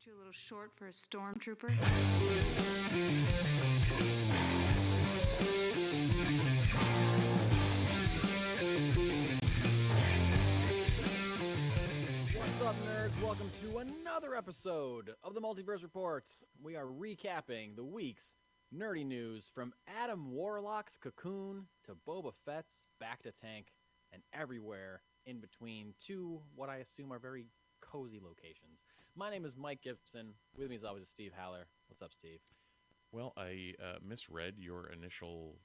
You a little short for a stormtrooper? What's up, nerds? Welcome to another episode of the Multiverse Report. We are recapping the week's nerdy news from Adam Warlock's Cocoon to Boba Fett's Bacta tank and everywhere in between to what I assume are very cozy locations. My name is Mike Gibson. With me as always is Steve Haller. What's up, Steve? Well, I misread your initial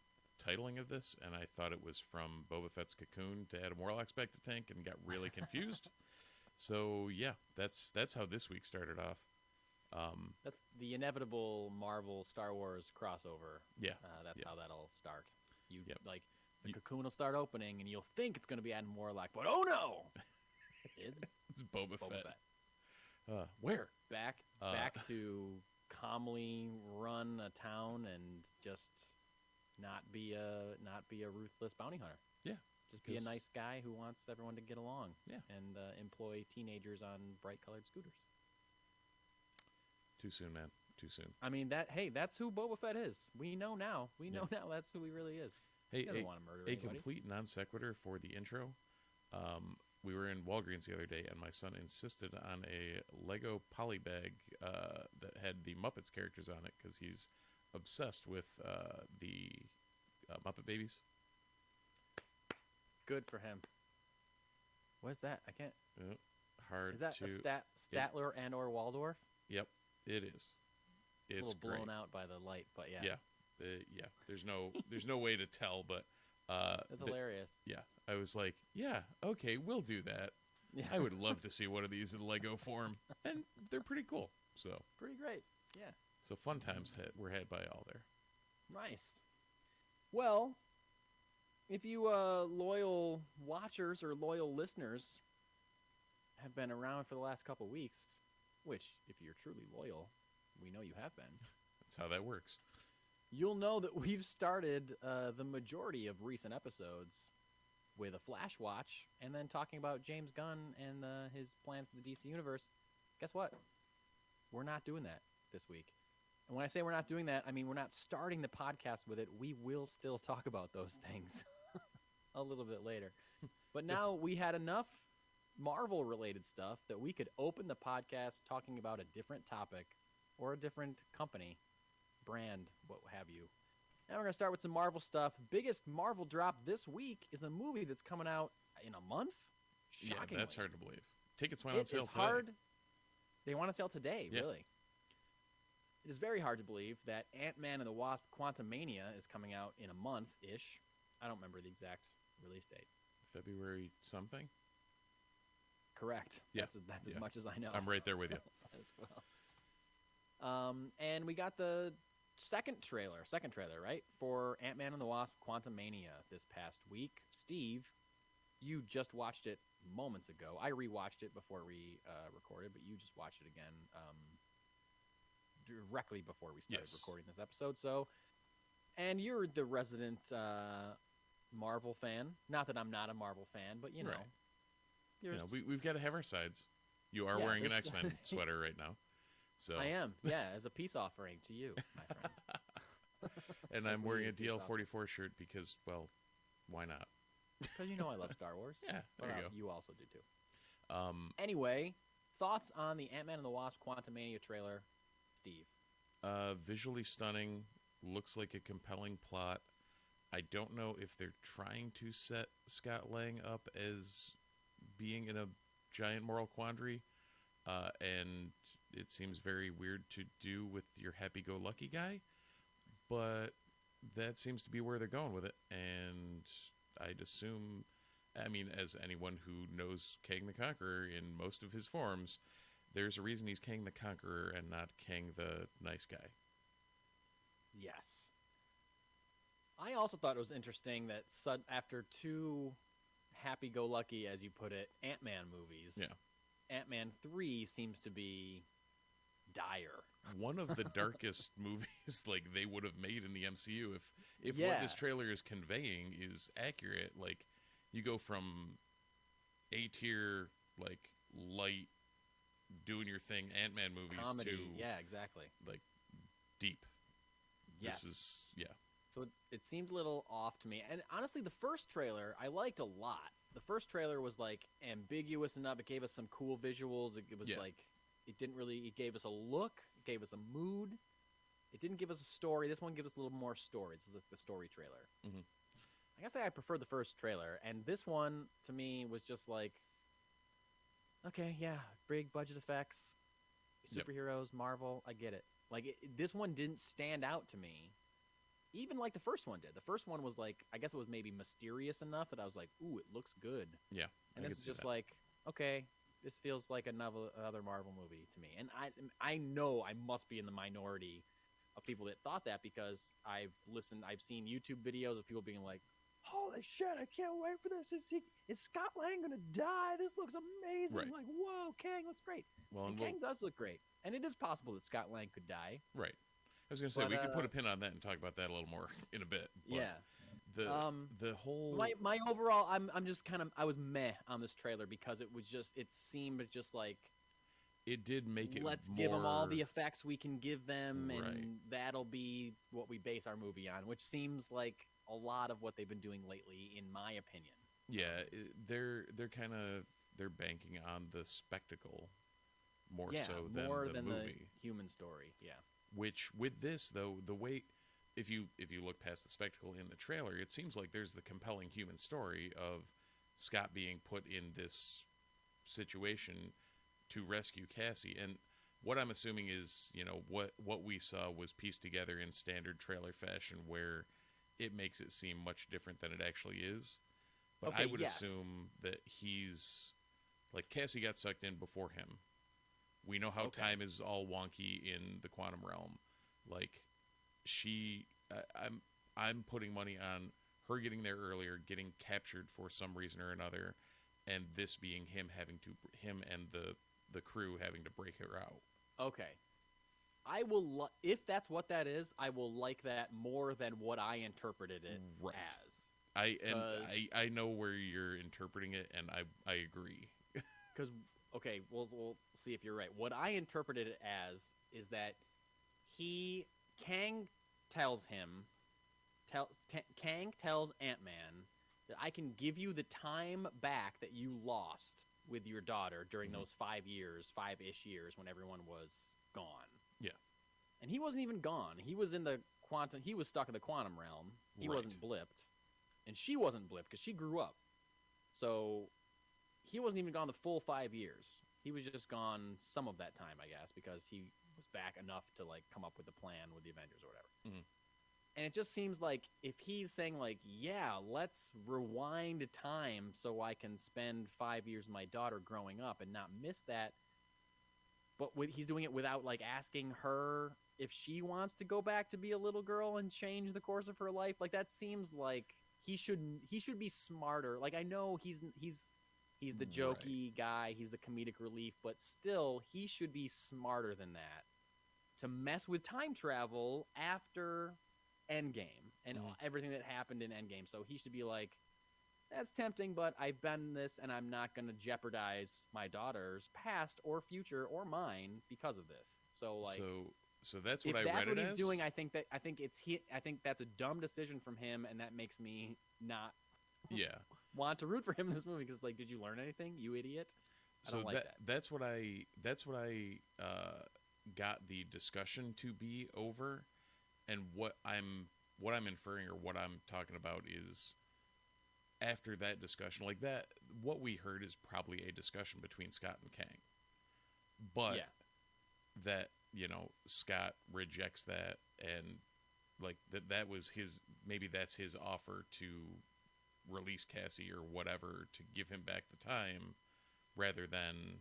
titling of this, and I thought it was from Boba Fett's Cocoon to Adam Warlock's Bacta tank and got really confused. So, yeah, that's how this week started off. That's the inevitable Marvel Star Wars crossover. Yeah. That's how that'll start. The You- Cocoon will start opening, and you'll think it's going to be Adam Warlock, but oh no! It's Boba Boba Fett. Fett. Where? Back to calmly run a town and just not be a ruthless bounty hunter. Yeah. Just be a nice guy who wants everyone to get along. Yeah. And employ teenagers on bright-colored scooters. Too soon, man. Too soon. I mean, that's who Boba Fett is. We know now. We know now that's who he really is. Hey, he doesn't want to murder anybody. complete non sequitur for the intro. We were in Walgreens the other day, and my son insisted on a Lego polybag that had the Muppets characters on it because he's obsessed with the Muppet Babies. Good for him. What is that? I can't. Hard Is that to... a Statler and or Waldorf? Yep, it is. It's a little blown great. out by the light, but yeah. Yeah. There's no way to tell, but That's hilarious. Yeah, I was like, yeah, okay, we'll do that. Yeah. I would love to see one of these in Lego form, and they're pretty cool. So Pretty great. Yeah. So fun times were had by all there. Nice. Well, if you loyal watchers or loyal listeners have been around for the last couple weeks, which, if you're truly loyal, we know you have been. That's how that works. You'll know that we've started the majority of recent episodes with a flash watch and then talking about James Gunn and his plans for the DC Universe. Guess what? We're not doing that this week. And when I say we're not doing that, I mean we're not starting the podcast with it. We will still talk about those things a little bit later. But now we had enough Marvel-related stuff that we could open the podcast talking about a different topic or a different company, brand, what have you. Now we're going to start with some Marvel stuff. Biggest Marvel drop this week is a movie that's coming out in a month. Shockingly. Yeah, that's hard to believe. Tickets went on sale today. Hard. They want to sell today, yeah. Really. It is very hard to believe that Ant-Man and the Wasp Quantumania is coming out in a month-ish. I don't remember the exact release date. February something? Correct. Yeah. That's as much as I know. I'm right there with you. As well. And we got the second trailer, right, for Ant-Man and the Wasp Quantumania this past week. Steve, you just watched it moments ago. I rewatched it before we recorded, but you just watched it again directly before we started recording this episode. So, and you're the resident Marvel fan. Not that I'm not a Marvel fan, but you know. Right. We've got to have our sides. You are wearing an X-Men sweater right now. So I am, as a peace offering to you, my friend. And I'm wearing a DL-44 shirt because, well, why not? Because you know I love Star Wars. Yeah, there you go. You also do too. Anyway, thoughts on the Ant-Man and the Wasp Quantumania trailer, Steve? Visually stunning. Looks like a compelling plot. I don't know if they're trying to set Scott Lang up as being in a giant moral quandary, and it seems very weird to do with your happy-go-lucky guy, but that seems to be where they're going with it, and I'd assume, I mean, as anyone who knows Kang the Conqueror in most of his forms, there's a reason he's Kang the Conqueror and not Kang the nice guy. Yes. I also thought it was interesting that after two happy-go-lucky, as you put it, Ant-Man movies, Ant-Man 3 seems to be dire. One of the darkest movies like they would have made in the MCU if what this trailer is conveying is accurate. Like, you go from A-tier, like, light doing your thing Ant-Man movies comedy. to Yeah, exactly. like deep. Yes. This is So it seemed a little off to me. And honestly, the first trailer I liked a lot. The first trailer was like ambiguous enough. It gave us some cool visuals. It was like it didn't really. It gave us a look. It gave us a mood. It didn't give us a story. This one gives us a little more story. This is the story trailer. Mm-hmm. I gotta say I prefer the first trailer, and this one to me was just like, okay, yeah, big budget effects, superheroes, Marvel. I get it. Like this one didn't stand out to me. Even like the first one did. The first one was like, I guess it was maybe mysterious enough that I was like, ooh, it looks good. Yeah. And this is just like, okay, this feels like another Marvel movie to me. And I know I must be in the minority of people that thought that because I've seen YouTube videos of people being like, holy shit, I can't wait for this. Is Scott Lang gonna die? This looks amazing. Right. Like, whoa, Kang looks great. Well, and Kang does look great. And it is possible that Scott Lang could die. Right. I was gonna say we could put a pin on that and talk about that a little more in a bit. But the whole my overall I'm just kind of I was meh on this trailer because it seemed just like it did make it. Let's more... give them all the effects we can give them, right. and that'll be what we base our movie on, which seems like a lot of what they've been doing lately, in my opinion. Yeah, they're banking on the spectacle more so than the movie. The human story. Yeah. Which with this though, the way if you look past the spectacle in the trailer, it seems like there's the compelling human story of Scott being put in this situation to rescue Cassie. And what I'm assuming is, what we saw was pieced together in standard trailer fashion where it makes it seem much different than it actually is. But okay, I would yes. assume that he's like Cassie got sucked in before him. We know how time is all wonky in the quantum realm. Like I'm putting money on her getting there earlier, getting captured for some reason or another, and this being him and the crew having to break her out. Okay. I will if that's what that is, I will like that more than what I interpreted it as. I know where you're interpreting it, and I agree. Because we'll see if you're right. What I interpreted it as is that Kang tells Ant-Man that I can give you the time back that you lost with your daughter during those 5-ish years when everyone was gone. Yeah. And he wasn't even gone. He was he was stuck in the quantum realm. He wasn't blipped. And she wasn't blipped because she grew up. So he wasn't even gone the full 5 years. He was just gone some of that time, I guess, because he was back enough to like come up with a plan with the Avengers or whatever. Mm-hmm. And it just seems like if he's saying like, yeah, let's rewind time so I can spend 5 years with my daughter growing up and not miss that. But he's doing it without like asking her if she wants to go back to be a little girl and change the course of her life. Like that seems like he should be smarter. Like I know he's the jokey guy, he's the comedic relief, but still he should be smarter than that to mess with time travel after Endgame and everything that happened in Endgame. So he should be like, that's tempting, but I've been this and I'm not going to jeopardize my daughter's past or future or mine because of this. So like so that's what I read it as. If that's what he's doing, I think that's a dumb decision from him, and that makes me not want to root for him in this movie because like, did you learn anything, you idiot? I don't like that. That's what I got the discussion to be over, and what I'm inferring or what I'm talking about is after that discussion, like that, what we heard is probably a discussion between Scott and Kang, but that Scott rejects that, and like that was maybe that's his offer to release Cassie or whatever to give him back the time rather than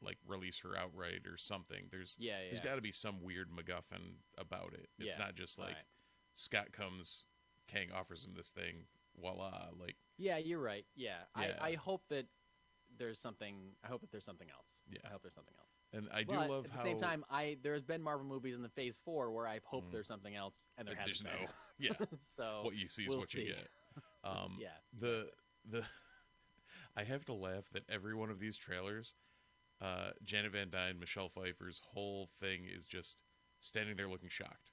like release her outright or something. There's got to be some weird MacGuffin about it. It's not just like Scott comes, Kang offers him this thing, voila. Like you're right. I hope that there's something. I hope that there's something else. I hope there's something else. And I do love how at the same time there's been Marvel movies in the Phase 4 where I've hoped there's something else and there hasn't been. So what you see is what you get. The I have to laugh that every one of these trailers Janet Van Dyne, Michelle Pfeiffer's whole thing is just standing there looking shocked.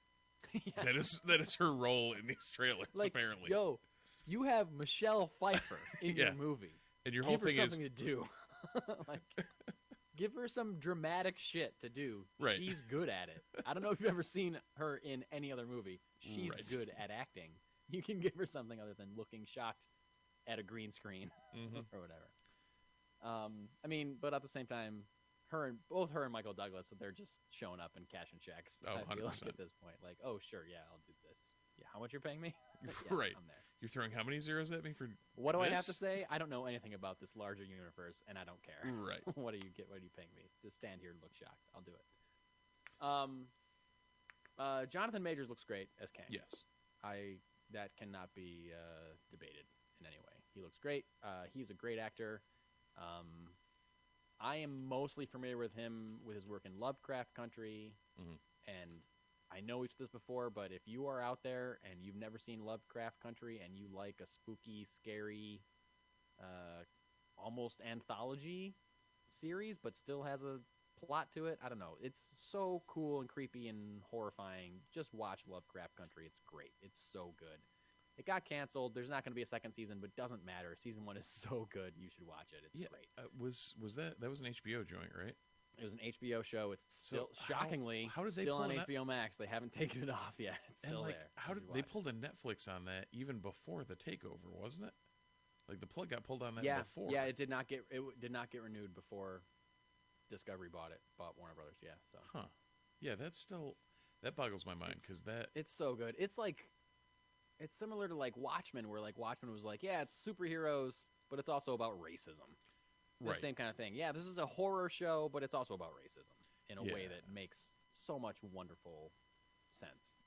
Yes. That is her role in these trailers, Like, apparently. yo, you have Michelle Pfeiffer in Yeah. your movie. And your whole Give her thing is something to do. Like, give her some dramatic shit to do. Right. She's good at it. I don't know if you've ever seen her in any other movie. She's Right. good at acting. You can give her something other than looking shocked at a green screen or whatever. I mean, but at the same time, both her and Michael Douglas, they're just showing up and cashing checks. Oh, I feel like 100%. at this point, like, oh sure, yeah, I'll do this. Yeah, how much you're paying me? Yes, Right. I'm there. You're throwing how many zeros at me for What do I have to this? say? I don't know anything about this larger universe, and I don't care. Right. What do you paying me? Just stand here and look shocked. I'll do it. Jonathan Majors looks great as Kang. Yes. That cannot be debated in any way. He looks great. He's a great actor. I am mostly familiar with him with his work in Lovecraft Country, and I know we've said this before, but if you are out there and you've never seen Lovecraft Country and you like a spooky, scary, almost anthology series, but still has a plot to it, I don't know. It's so cool and creepy and horrifying. Just watch Lovecraft Country. It's great. It's so good. It got canceled. There's not going to be a second season, but doesn't matter. Season 1 is so good. You should watch it. It's great. Was that was an HBO joint, right? It was an HBO show. It's still shockingly how did they still pull on a net- HBO Max. They haven't taken it off yet. It's still and like, there. how You did should they watch pulled a Netflix on that even before the takeover, wasn't it? Like the plug got pulled on that yeah, before. Yeah, it did not get renewed before Discovery bought Warner Brothers. Yeah, so Huh. Yeah, that boggles my mind because it's so good. It's like it's similar to like Watchmen, where like Watchmen was like, yeah, it's superheroes, but it's also about racism. The Right. same kind of thing. Yeah, this is a horror show, but it's also about racism in a way Yeah. that makes so much wonderful sense.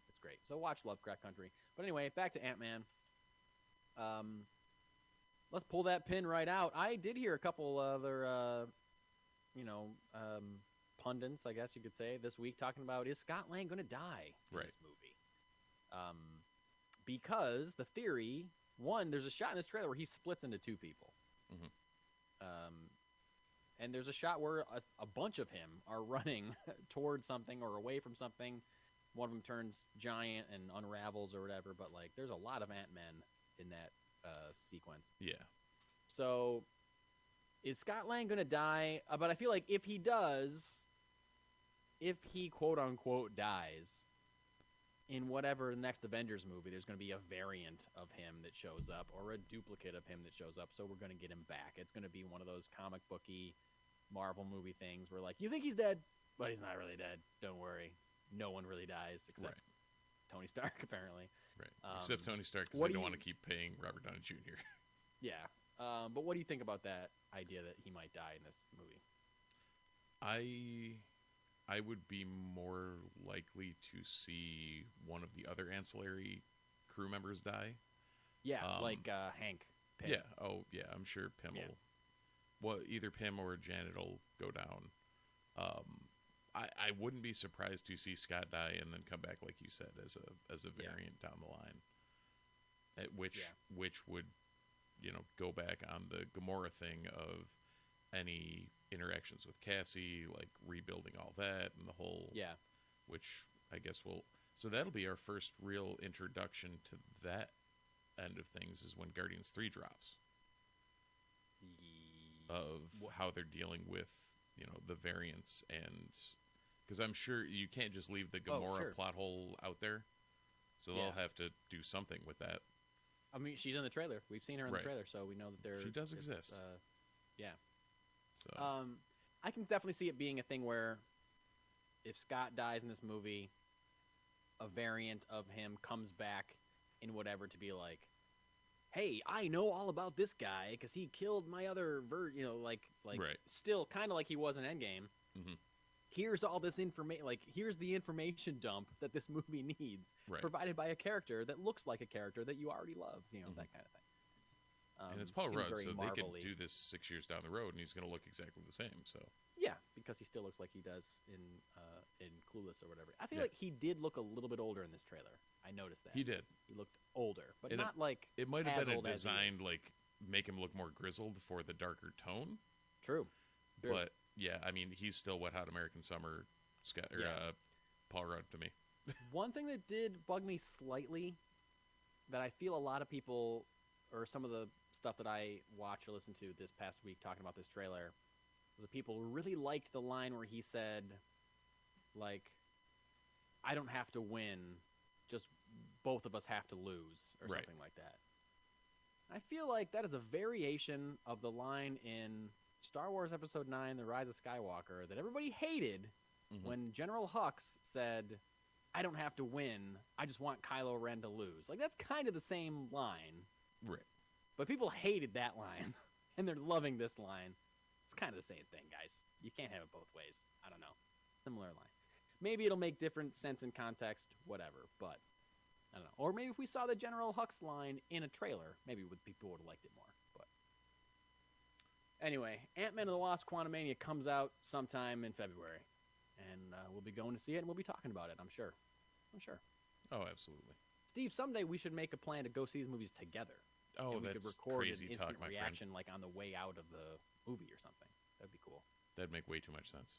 It's great. So watch Lovecraft Country. But anyway, back to Ant-Man. Let's pull that pin right out. I did hear a couple other, pundits, I guess you could say, this week talking about, is Scott Lang going to die in Right. this movie? Because the theory, one, there's a shot in this trailer where he splits into two people. And there's a shot where a bunch of him are running towards something or away from something. One of them turns giant and unravels or whatever, but like there's a lot of Ant-Men in that sequence. Yeah. So is Scott Lang going to die? But I feel like if he does, if he quote unquote dies in whatever next Avengers movie, there's going to be a variant of him that shows up or a duplicate of him that shows up. So we're going to get him back. It's going to be one of those comic booky Marvel movie things where like, you think he's dead, but he's not really dead. Don't worry. No one really dies except Tony Stark, apparently. Right. Except Tony Stark, because what they do don't you- want to keep paying Robert Downey Jr. Yeah. But what do you think about that idea that he might die in this movie? I would be more likely to see one of the other ancillary crew members die. Yeah, like Hank Pym. Yeah. Oh, yeah. I'm sure Pym Yeah. will. Well, either Pym or Janet will go down. I wouldn't be surprised to see Scott die and then come back, like you said, as a variant down the line. Which would, go back on the Gamora thing of any interactions with Cassie, like rebuilding all that and the whole. Yeah. Which I guess so that'll be our first real introduction to that end of things is when Guardians 3 drops. Of how they're dealing with, the variants, and because I'm sure you can't just leave the Gamora plot hole out there, so they'll have to do something with that. I mean, she's in the trailer. We've seen her in the Right. trailer, so we know that She does exist. Yeah. So I can definitely see it being a thing where if Scott dies in this movie, a variant of him comes back in whatever to be like, hey, I know all about this guy because he killed my other like Right. still kind of like he was in Endgame. Mhm. Here's all this information, like here's the information dump that this movie needs, Right. provided by a character that looks like a character that you already love, that kind of thing. and it's Paul seems Rudd, very so they could Marvel-y. do this 6 years down the road, and he's going to look exactly the same. So Yeah, because he still looks like he does in Clueless or whatever. I feel Yeah. like he did look a little bit older in this trailer. I noticed that. he did. He looked older, but And not like It might as have been old as he designed is. like make him look more grizzled for the darker tone, True. but yeah, I mean, he's still Wet Hot American Summer Paul Rudd to me. One thing that did bug me slightly, that I feel a lot of people, or some of the stuff that I watched or listened to this past week talking about this trailer, was that people really liked the line where he said, like, I don't have to win, just both of us have to lose, or Right. something like that. I feel like that is a variation of the line in Star Wars Episode 9, The Rise of Skywalker, that everybody hated when General Hux said, I don't have to win, I just want Kylo Ren to lose. Like, that's kind of the same line. Right. But people hated that line, and they're loving this line. It's kind of the same thing, guys. You can't have it both ways. I don't know. Similar line. Maybe it'll make different sense in context, whatever, but I don't know. Or maybe if we saw the General Hux line in a trailer, maybe people would have liked it more. But anyway, Ant-Man and the Wasp: Quantumania comes out sometime in February, and we'll be going to see it, and we'll be talking about it, I'm sure. Oh, absolutely. Steve, someday we should make a plan to go see these movies together. Oh, and we that's could record crazy an instant talk, my reaction, friend. like on the way out of the movie or something. That'd be cool. That'd make way too much sense.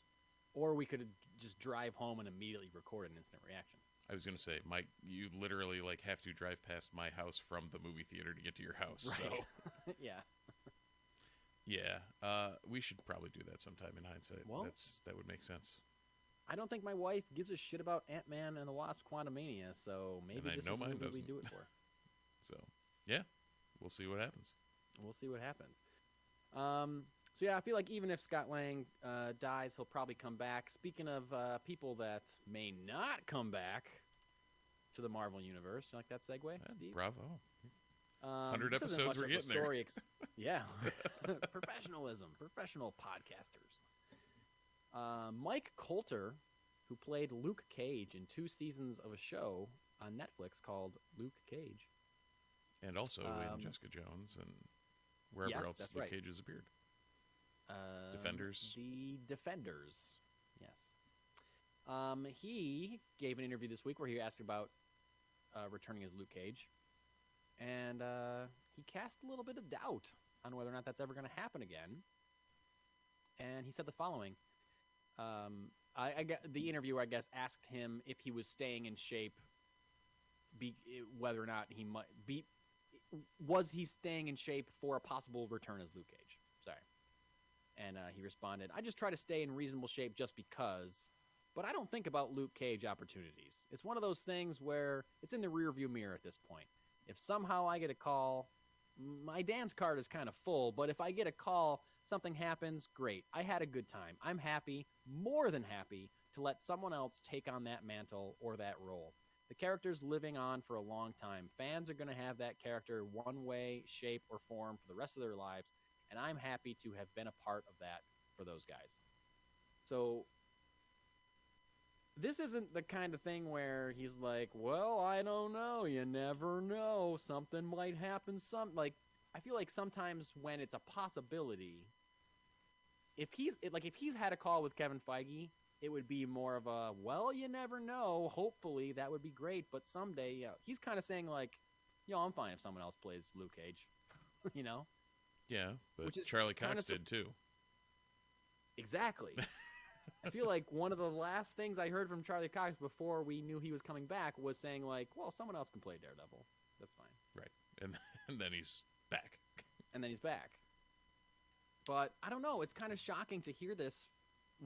Or we could just drive home and immediately record an instant reaction. I was gonna say, Mike, you literally like have to drive past my house from the movie theater to get to your house. Right. So Yeah. yeah, we should probably do that sometime in hindsight. Well- That would make sense. I don't think my wife gives a shit about Ant-Man and the Wasp: Quantumania, so maybe I this know is the mine movie we doesn't. do it for. So yeah, we'll see what happens. We'll see what happens. So yeah, I feel like even if Scott Lang dies, he'll probably come back. Speaking of people that may not come back to the Marvel Universe, you like that segue, Steve? Bravo. 100 this isn't episodes, much we're of a getting there. story yeah. Professionalism, professional podcasters. Mike Coulter, who played Luke Cage in 2 seasons of a show on Netflix called Luke Cage. And also in Jessica Jones and wherever yes, else that's Luke right. Cage has appeared. Defenders. The Defenders, yes. He gave an interview this week where he asked about returning as Luke Cage. And he cast a little bit of doubt on whether or not that's ever going to happen again. And he said the following. The interviewer, I guess, asked him if he was staying in shape, whether or not he might be. Was he staying in shape for a possible return as Luke Cage? Sorry. And he responded, I just try to stay in reasonable shape just because, but I don't think about Luke Cage opportunities. It's one of those things where it's in the rearview mirror at this point. If somehow I get a call, my dance card is kind of full, but if I get a call, something happens, great. I had a good time. I'm happy, more than happy, to let someone else take on that mantle or that role. The character's living on for a long time. Fans are going to have that character one way, shape, or form for the rest of their lives, and I'm happy to have been a part of that for those guys. So this isn't the kind of thing where he's like, well, I don't know. You never know. Something might happen. I feel like sometimes when it's a possibility, if he's had a call with Kevin Feige, it would be more of a, well, you never know. Hopefully that would be great. But someday, yeah, he's kind of saying like, I'm fine if someone else plays Luke Cage, you know? Yeah, but Which is Charlie kinda Cox did too. Exactly. I feel like one of the last things I heard from Charlie Cox before we knew he was coming back was saying like, well, someone else can play Daredevil. That's fine. Right. And then he's back. And then he's back. But I don't know. It's kind of shocking to hear this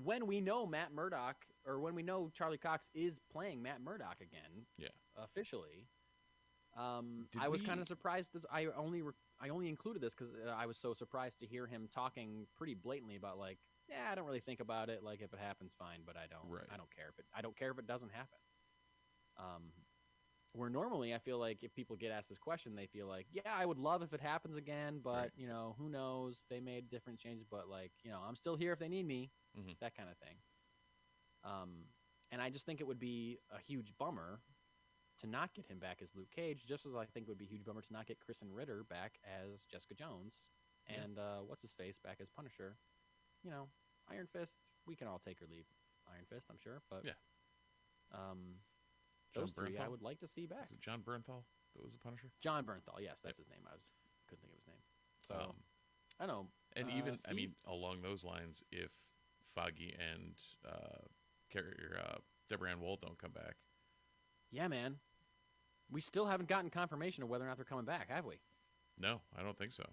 when we know Matt Murdock, or when we know Charlie Cox is playing Matt Murdock again. Yeah. Officially. I was kind of surprised. I only included this because I was so surprised to hear him talking pretty blatantly about like, yeah, I don't really think about it. Like if it happens, fine, but I don't. Right. I don't care if it doesn't happen. Where normally I feel like if people get asked this question, they feel like, yeah, I would love if it happens again, but right. Who knows? They made different changes, but like, I'm still here if they need me. Mm-hmm. That kind of thing. And I just think it would be a huge bummer to not get him back as Luke Cage, just as I think it would be a huge bummer to not get Kristen Ritter back as Jessica Jones and what's his face back as Punisher. Iron Fist, we can all take or leave Iron Fist, I'm sure, but those three I would like to see back. Is it John Bernthal that was the Punisher? John Bernthal, yes, that's his name. Couldn't think of his name. So I don't know. And even Steve? along those lines, if Foggy and Deborah Ann Woll don't come back. Yeah, man. We still haven't gotten confirmation of whether or not they're coming back, have we? No, I don't think so.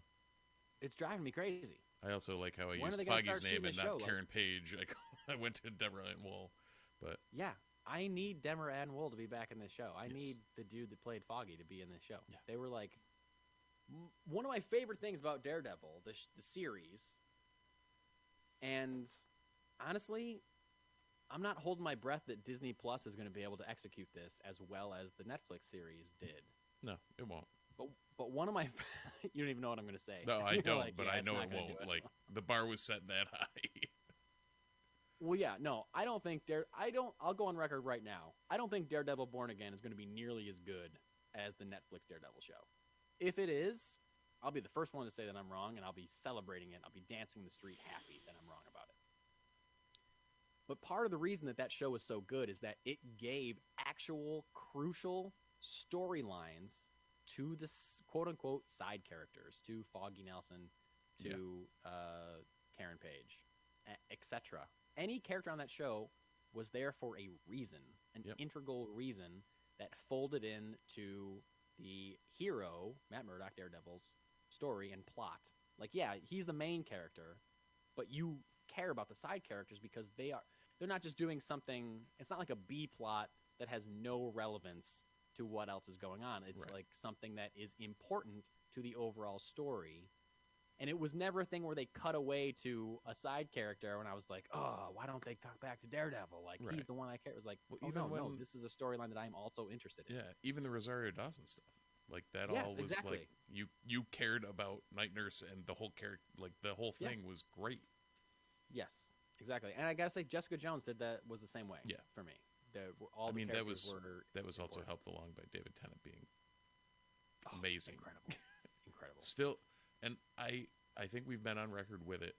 It's driving me crazy. I also like how I When are used they gonna Foggy's start name shooting and the not show? Like- Karen Page. I went to Deborah Ann Woll, but Yeah, I need Deborah Ann Woll to be back in this show. I Yes. need the dude that played Foggy to be in this show. Yeah. They were like one of my favorite things about Daredevil, the series. And honestly, I'm not holding my breath that Disney Plus is going to be able to execute this as well as the Netflix series did. no, it won't. But one of my you don't even know what I'm going to say. No, I You're don't, like, but yeah, I it's know not it gonna won't. do it. Like, the bar was set that high. Well, yeah, no, I don't think I'll go on record right now. I don't think Daredevil Born Again is going to be nearly as good as the Netflix Daredevil show. If it is, I'll be the first one to say that I'm wrong, and I'll be celebrating it. I'll be dancing in the street happy that I'm wrong about it. But part of the reason that show was so good is that it gave actual crucial storylines to the quote-unquote side characters, to Foggy Nelson, to Karen Page, etc. Any character on that show was there for a reason, an integral reason that folded into the hero, Matt Murdock, Daredevil's story and plot. Like, yeah, he's the main character, but you care about the side characters because they're not just doing something. It's not like a B plot that has no relevance to what else is going on. It's like something that is important to the overall story. And it was never a thing where they cut away to a side character when I was like, oh, why don't they cut back to Daredevil? Like, he's the one I care. It was like, Well, oh, even no, when- this is a storyline that I'm also interested in. Yeah, even the Rosario Dawson stuff. Like, that Yes, all was exactly. like, you cared about Night Nurse, and the whole character, like, the whole thing was great. Yes, exactly. And I gotta say, Jessica Jones was the same way. Yeah. For me, That characters was were also important. helped along by David Tennant being Oh, amazing. incredible. Still, and I think we've been on record with it,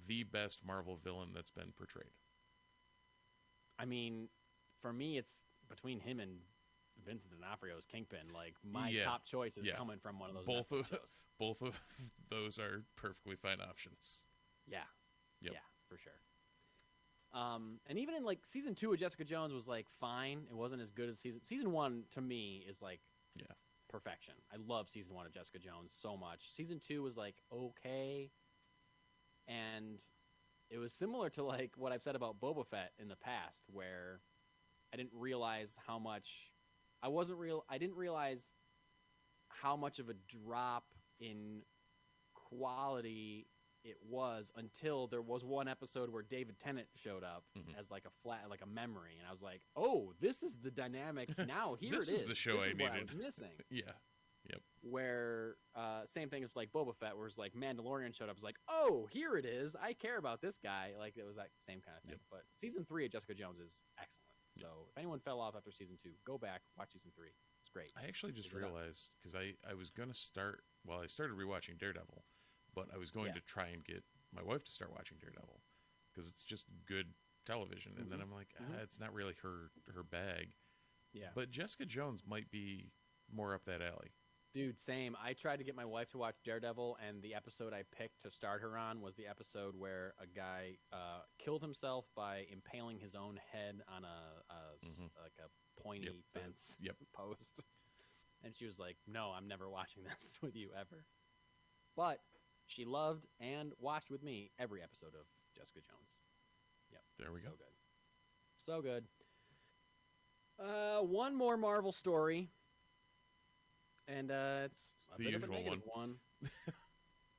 the best Marvel villain that's been portrayed. I mean, for me, it's between him and Vincent D'Onofrio's Kingpin. Like, my top choice is coming from one of those Netflix shows. Both of those are perfectly fine options. Yeah. Yep. Yeah, for sure. And even in like season 2 of Jessica Jones was like fine. It wasn't as good as season 1 to me is like perfection. I love season 1 of Jessica Jones so much. Season 2 was like okay, and it was similar to like what I've said about Boba Fett in the past, where I didn't realize how much I didn't realize how much of a drop in quality it was until there was one episode where David Tennant showed up as like a memory, and I was like, "Oh, this is the dynamic now. Here This it is the show This I is what needed." I was missing." Yeah. Yep. Where same thing as like Boba Fett, where it's like Mandalorian showed up. It's like, "Oh, here it is. I care about this guy." Like, it was that same kind of thing. But season 3 of Jessica Jones is excellent. So if anyone fell off after season 2, go back, watch season 3. It's great. I actually just realized, because I was going to start, well, I started rewatching Daredevil, but I was going to try and get my wife to start watching Daredevil, because it's just good television. And then I'm like, it's not really her bag. Yeah. But Jessica Jones might be more up that alley. Dude, same. I tried to get my wife to watch Daredevil, and the episode I picked to start her on was the episode where a guy killed himself by impaling his own head on like a pointy fence post. And she was like, "No, I'm never watching this with you ever." But she loved and watched with me every episode of Jessica Jones. Yep. There we go. So good. One more Marvel story. And it's a the bit of a usual negative one.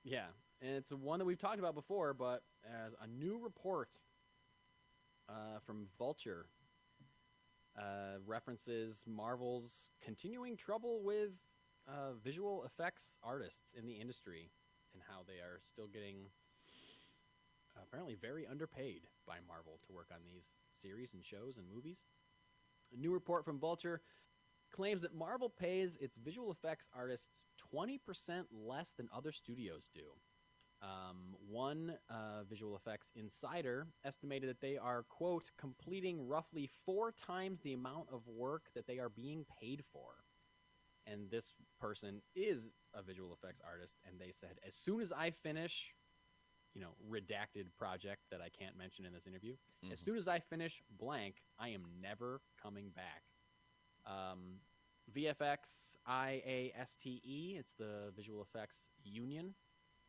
Yeah, and it's one that we've talked about before, but as a new report from Vulture references Marvel's continuing trouble with visual effects artists in the industry, and how they are still getting apparently very underpaid by Marvel to work on these series and shows and movies. A new report from Vulture claims that Marvel pays its visual effects artists 20% less than other studios do. One visual effects insider estimated that they are, quote, completing roughly 4 times the amount of work that they are being paid for. And this person is a visual effects artist, and they said, as soon as I finish, redacted project that I can't mention in this interview. As Mhm. soon as I finish blank, I am never coming back. VFX IASTE, it's the Visual Effects Union,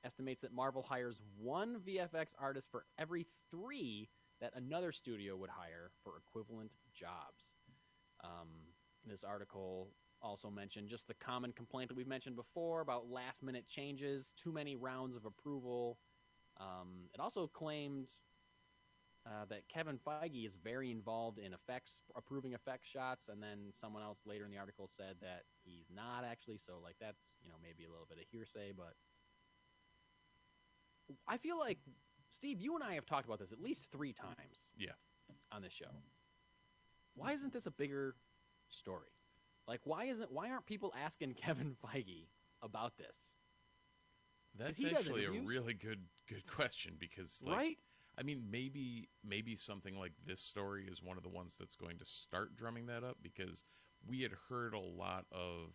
estimates that Marvel hires one VFX artist for every 3 that another studio would hire for equivalent jobs. This article also mentioned just the common complaint that we've mentioned before about last-minute changes, too many rounds of approval. It also claimed that Kevin Feige is very involved in approving effects shots, and then someone else later in the article said that he's not actually. So, like, that's maybe a little bit of hearsay, but I feel like, Steve, you and I have talked about this at least 3 times. Yeah. On this show. Why isn't this a bigger story? Like, why aren't people asking Kevin Feige about this? That's he does actually a interviews. really good question, because, like, Right? I mean, maybe something like this story is one of the ones that's going to start drumming that up, because we had heard a lot of,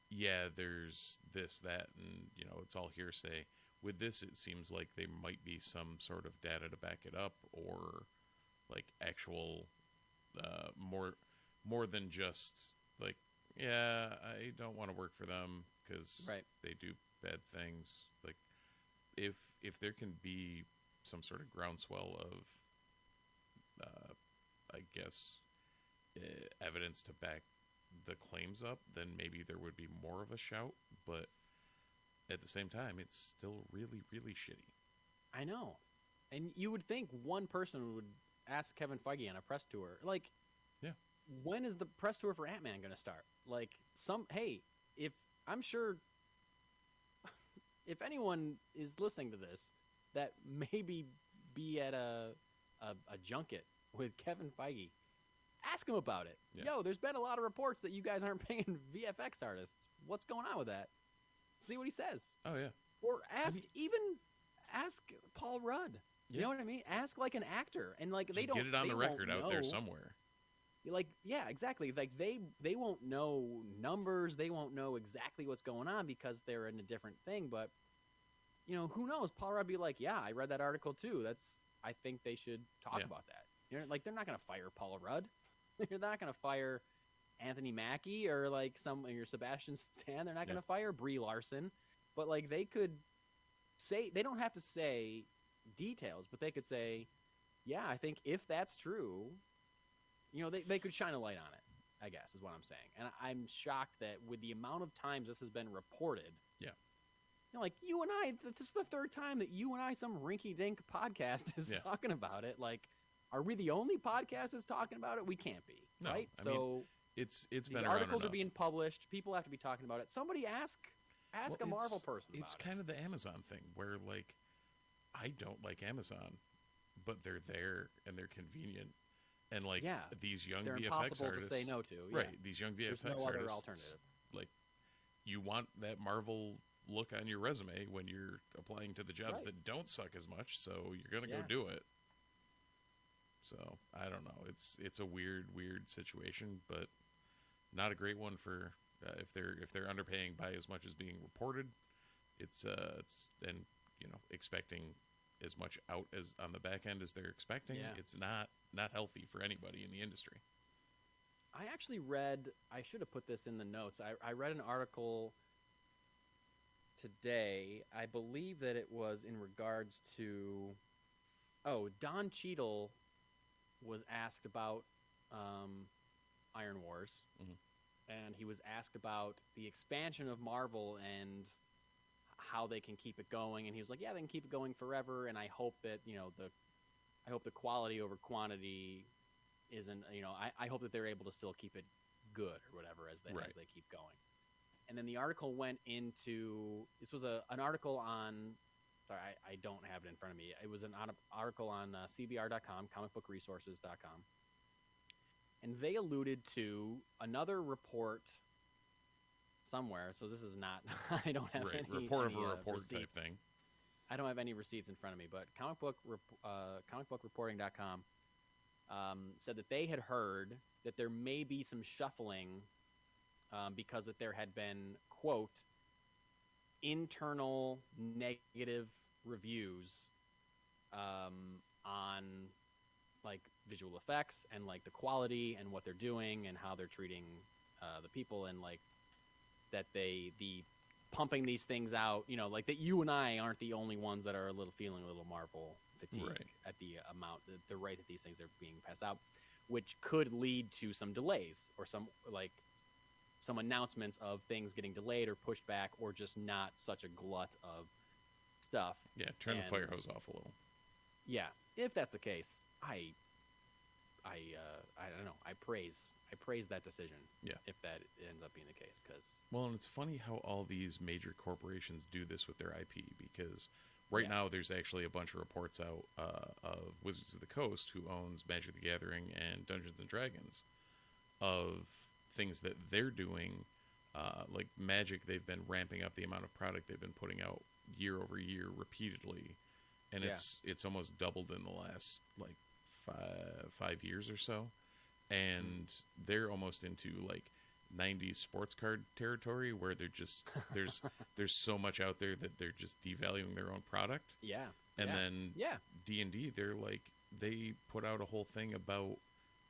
yeah, there's this, that, and it's all hearsay. With this, it seems like there might be some sort of data to back it up, or like actual more than just like, yeah, I don't want to work for them because Right. they do bad things. Like, if there can be some sort of groundswell of I guess evidence to back the claims up, then maybe there would be more of a shout. But at the same time, it's still really, really shitty. I know. And you would think one person would ask Kevin Feige on a press tour, like, Yeah. when is the press tour for Ant-Man going to start? Like, if I'm sure if anyone is listening to this that maybe be at a junket with Kevin Feige, ask him about it. Yeah. Yo, there's been a lot of reports that you guys aren't paying VFX artists. What's going on with that? See what he says. Oh yeah. Or ask Paul Rudd. You Yeah. know what I mean? Ask like an actor, and like they Just don't get it on they the won't record out there know. somewhere. Like, yeah, exactly. Like they won't know numbers. They won't know exactly what's going on because they're in a different thing. But who knows? Paul Rudd be like, yeah, I read that article too. I think they should talk Yeah. about that. Like they're not gonna fire Paul Rudd. They're not gonna fire Anthony Mackie or like or Sebastian Stan. They're not gonna fire Brie Larson. But like they could say, they don't have to say details, but they could say, yeah, I think if that's true, they could shine a light on it, I guess is what I'm saying. And I'm shocked that with the amount of times this has been reported, Yeah. like you and I, this is the 3rd time that you and I, some rinky-dink podcast is Yeah. talking about it. Like, are we the only podcast that's talking about it? We can't be, No, right? I mean, So It's these been around articles are enough. being published. People have to be talking about it. Somebody ask Well, a Marvel person It's about it. kind of the Amazon thing where, like, I don't like Amazon, but they're there and they're convenient, and like Yeah. these young They're VFX impossible artists, to say no to. Yeah. right? These young There's VFX no other artists, alternative. like, you want that Marvel look on your resume when you're applying to the jobs Right. that don't suck as much, so you're gonna go Yeah. do it. So I don't know. It's a weird situation, but not a great one for if they're underpaying by as much as being reported. It's and expecting as much out as on the back end as they're expecting. Yeah. It's not healthy for anybody in the industry. I actually read, I should have put this in the notes. I read an article today. I believe that it was in regards to, Don Cheadle was asked about Iron Wars. Mhm. And he was asked about the expansion of Marvel and how they can keep it going. And he was like, yeah, they can keep it going forever. And I hope that, I hope the quality over quantity isn't, I hope that they're able to still keep it good or whatever as they keep going. And then the article went into, this was an article on, sorry, I don't have it in front of me. It was an article on CBR.com, comicbookresources.com. And they alluded to another report somewhere. So this is not, I don't have any report of any, a report receipts. type thing. I don't have any receipts in front of me, but comicbookreporting.com said that they had heard that there may be some shuffling because that there had been, quote, internal negative reviews on like visual effects and like the quality and what they're doing and how they're treating the people, and like that the pumping these things out, you know, like that you and I aren't the only ones that are feeling a little Marvel fatigue at the amount, the rate that these things are being passed out, which could lead to some delays or some announcements of things getting delayed or pushed back, or just not such a glut of stuff. Yeah, turn the fire hose off a little. Yeah, if that's the case, I don't know. I praise that decision. Yeah, if that ends up being the case, because and it's funny how all these major corporations do this with their IP, because right now there's actually a bunch of reports out of Wizards of the Coast, who owns Magic the Gathering and Dungeons and Dragons, of things that they're doing. Like Magic, they've been ramping up the amount of product they've been putting out year over year repeatedly, and it's almost doubled in the last like 5 years or so, and they're almost into like 90s sports card territory, where they're just there's so much out there that they're just devaluing their own product. Then D&D, they're like, they put out a whole thing about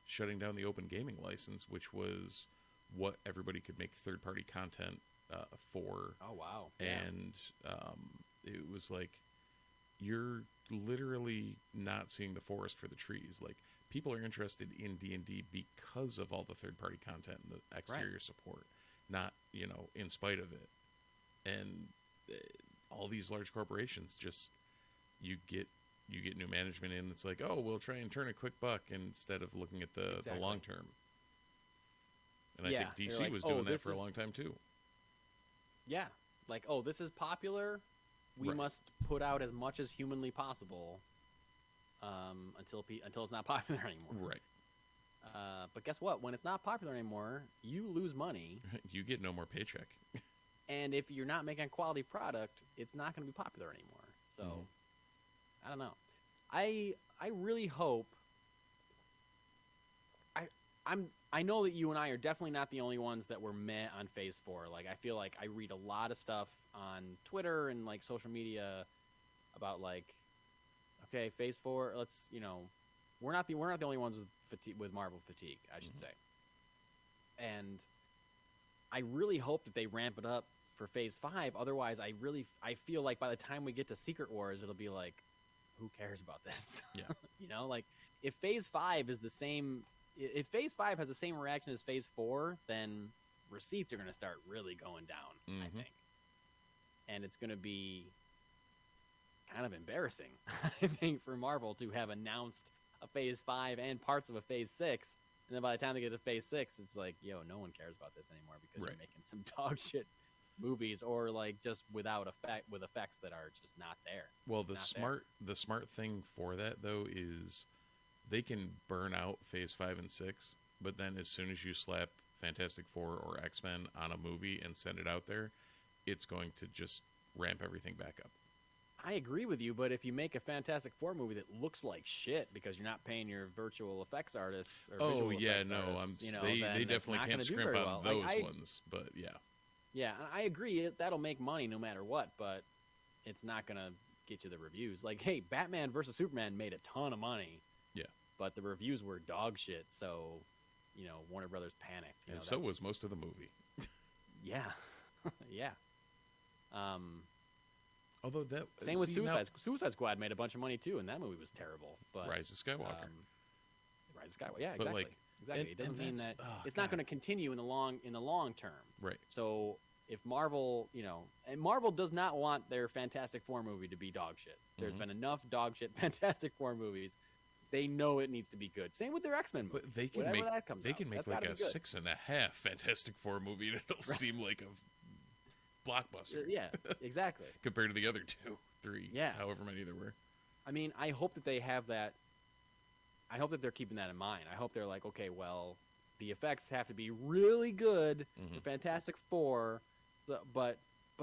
shutting down the open gaming license, which was what everybody could make third-party content for. Oh wow. And it was like, you're literally not seeing the forest for the trees. Like, people are interested in D&D because of all the third-party content and the exterior support, not, you know, in spite of it. And all these large corporations, just, you get new management in. It's like, oh, we'll try and turn a quick buck instead of looking at the long term. And I think DC like, was doing that for a long time too. Yeah, like, oh, this is popular. We must put out as much as humanly possible until it's not popular anymore. Right. But guess what? When it's not popular anymore, you lose money. You get no more paycheck. And if you're not making a quality product, it's not going to be popular anymore. So, I don't know. I really hope. I know that you and I are definitely not the only ones that were meh on Phase 4. Like, I feel like I read a lot of stuff on Twitter and like social media about like, okay, Phase 4. Let's, you know, we're not the only ones with Marvel fatigue, I should say. And I really hope that they ramp it up for Phase 5. Otherwise, I feel like by the time we get to Secret Wars, it'll be like, who cares about this? Yeah. You know, like if Phase 5 is the same. If Phase 5 has the same reaction as Phase 4, then receipts are going to start really going down, I think. And it's going to be kind of embarrassing, I think, for Marvel to have announced a Phase 5 and parts of a Phase 6. And then by the time they get to Phase 6, it's like, yo, no one cares about this anymore because you're making some dog shit movies, or like just with effects that are just not there. Well, the smart thing for that, though, is they can burn out Phase 5 and 6, but then as soon as you slap Fantastic Four or X-Men on a movie and send it out there, it's going to just ramp everything back up. I agree with you, but if you make a Fantastic Four movie that looks like shit because you're not paying your virtual effects artists or visual effects artists, you know, they definitely can't scrimp on those ones, but yeah. Yeah, I agree. That'll make money no matter what, but it's not going to get you the reviews. Like, hey, Batman versus Superman made a ton of money. Yeah. But the reviews were dog shit, so, you know, Warner Brothers panicked. And so was most of the movie. Yeah. Yeah. Although that... Same with Suicide Squad made a bunch of money, too, and that movie was terrible. But Rise of Skywalker. Yeah, exactly. Like, exactly. It doesn't mean that it's not going to continue in the long term. Right. So if Marvel, you know, and Marvel does not want their Fantastic Four movie to be dog shit. There's been enough dog shit Fantastic Four movies. They know it needs to be good. Same with their X-Men movie. But they can make like a 6.5 Fantastic Four movie, and it'll seem like a blockbuster. Yeah, exactly. Compared to the other 2, 3, however many there were. I mean, I hope that they have that. I hope that they're keeping that in mind. I hope they're like, okay, well, the effects have to be really good for Fantastic Four, but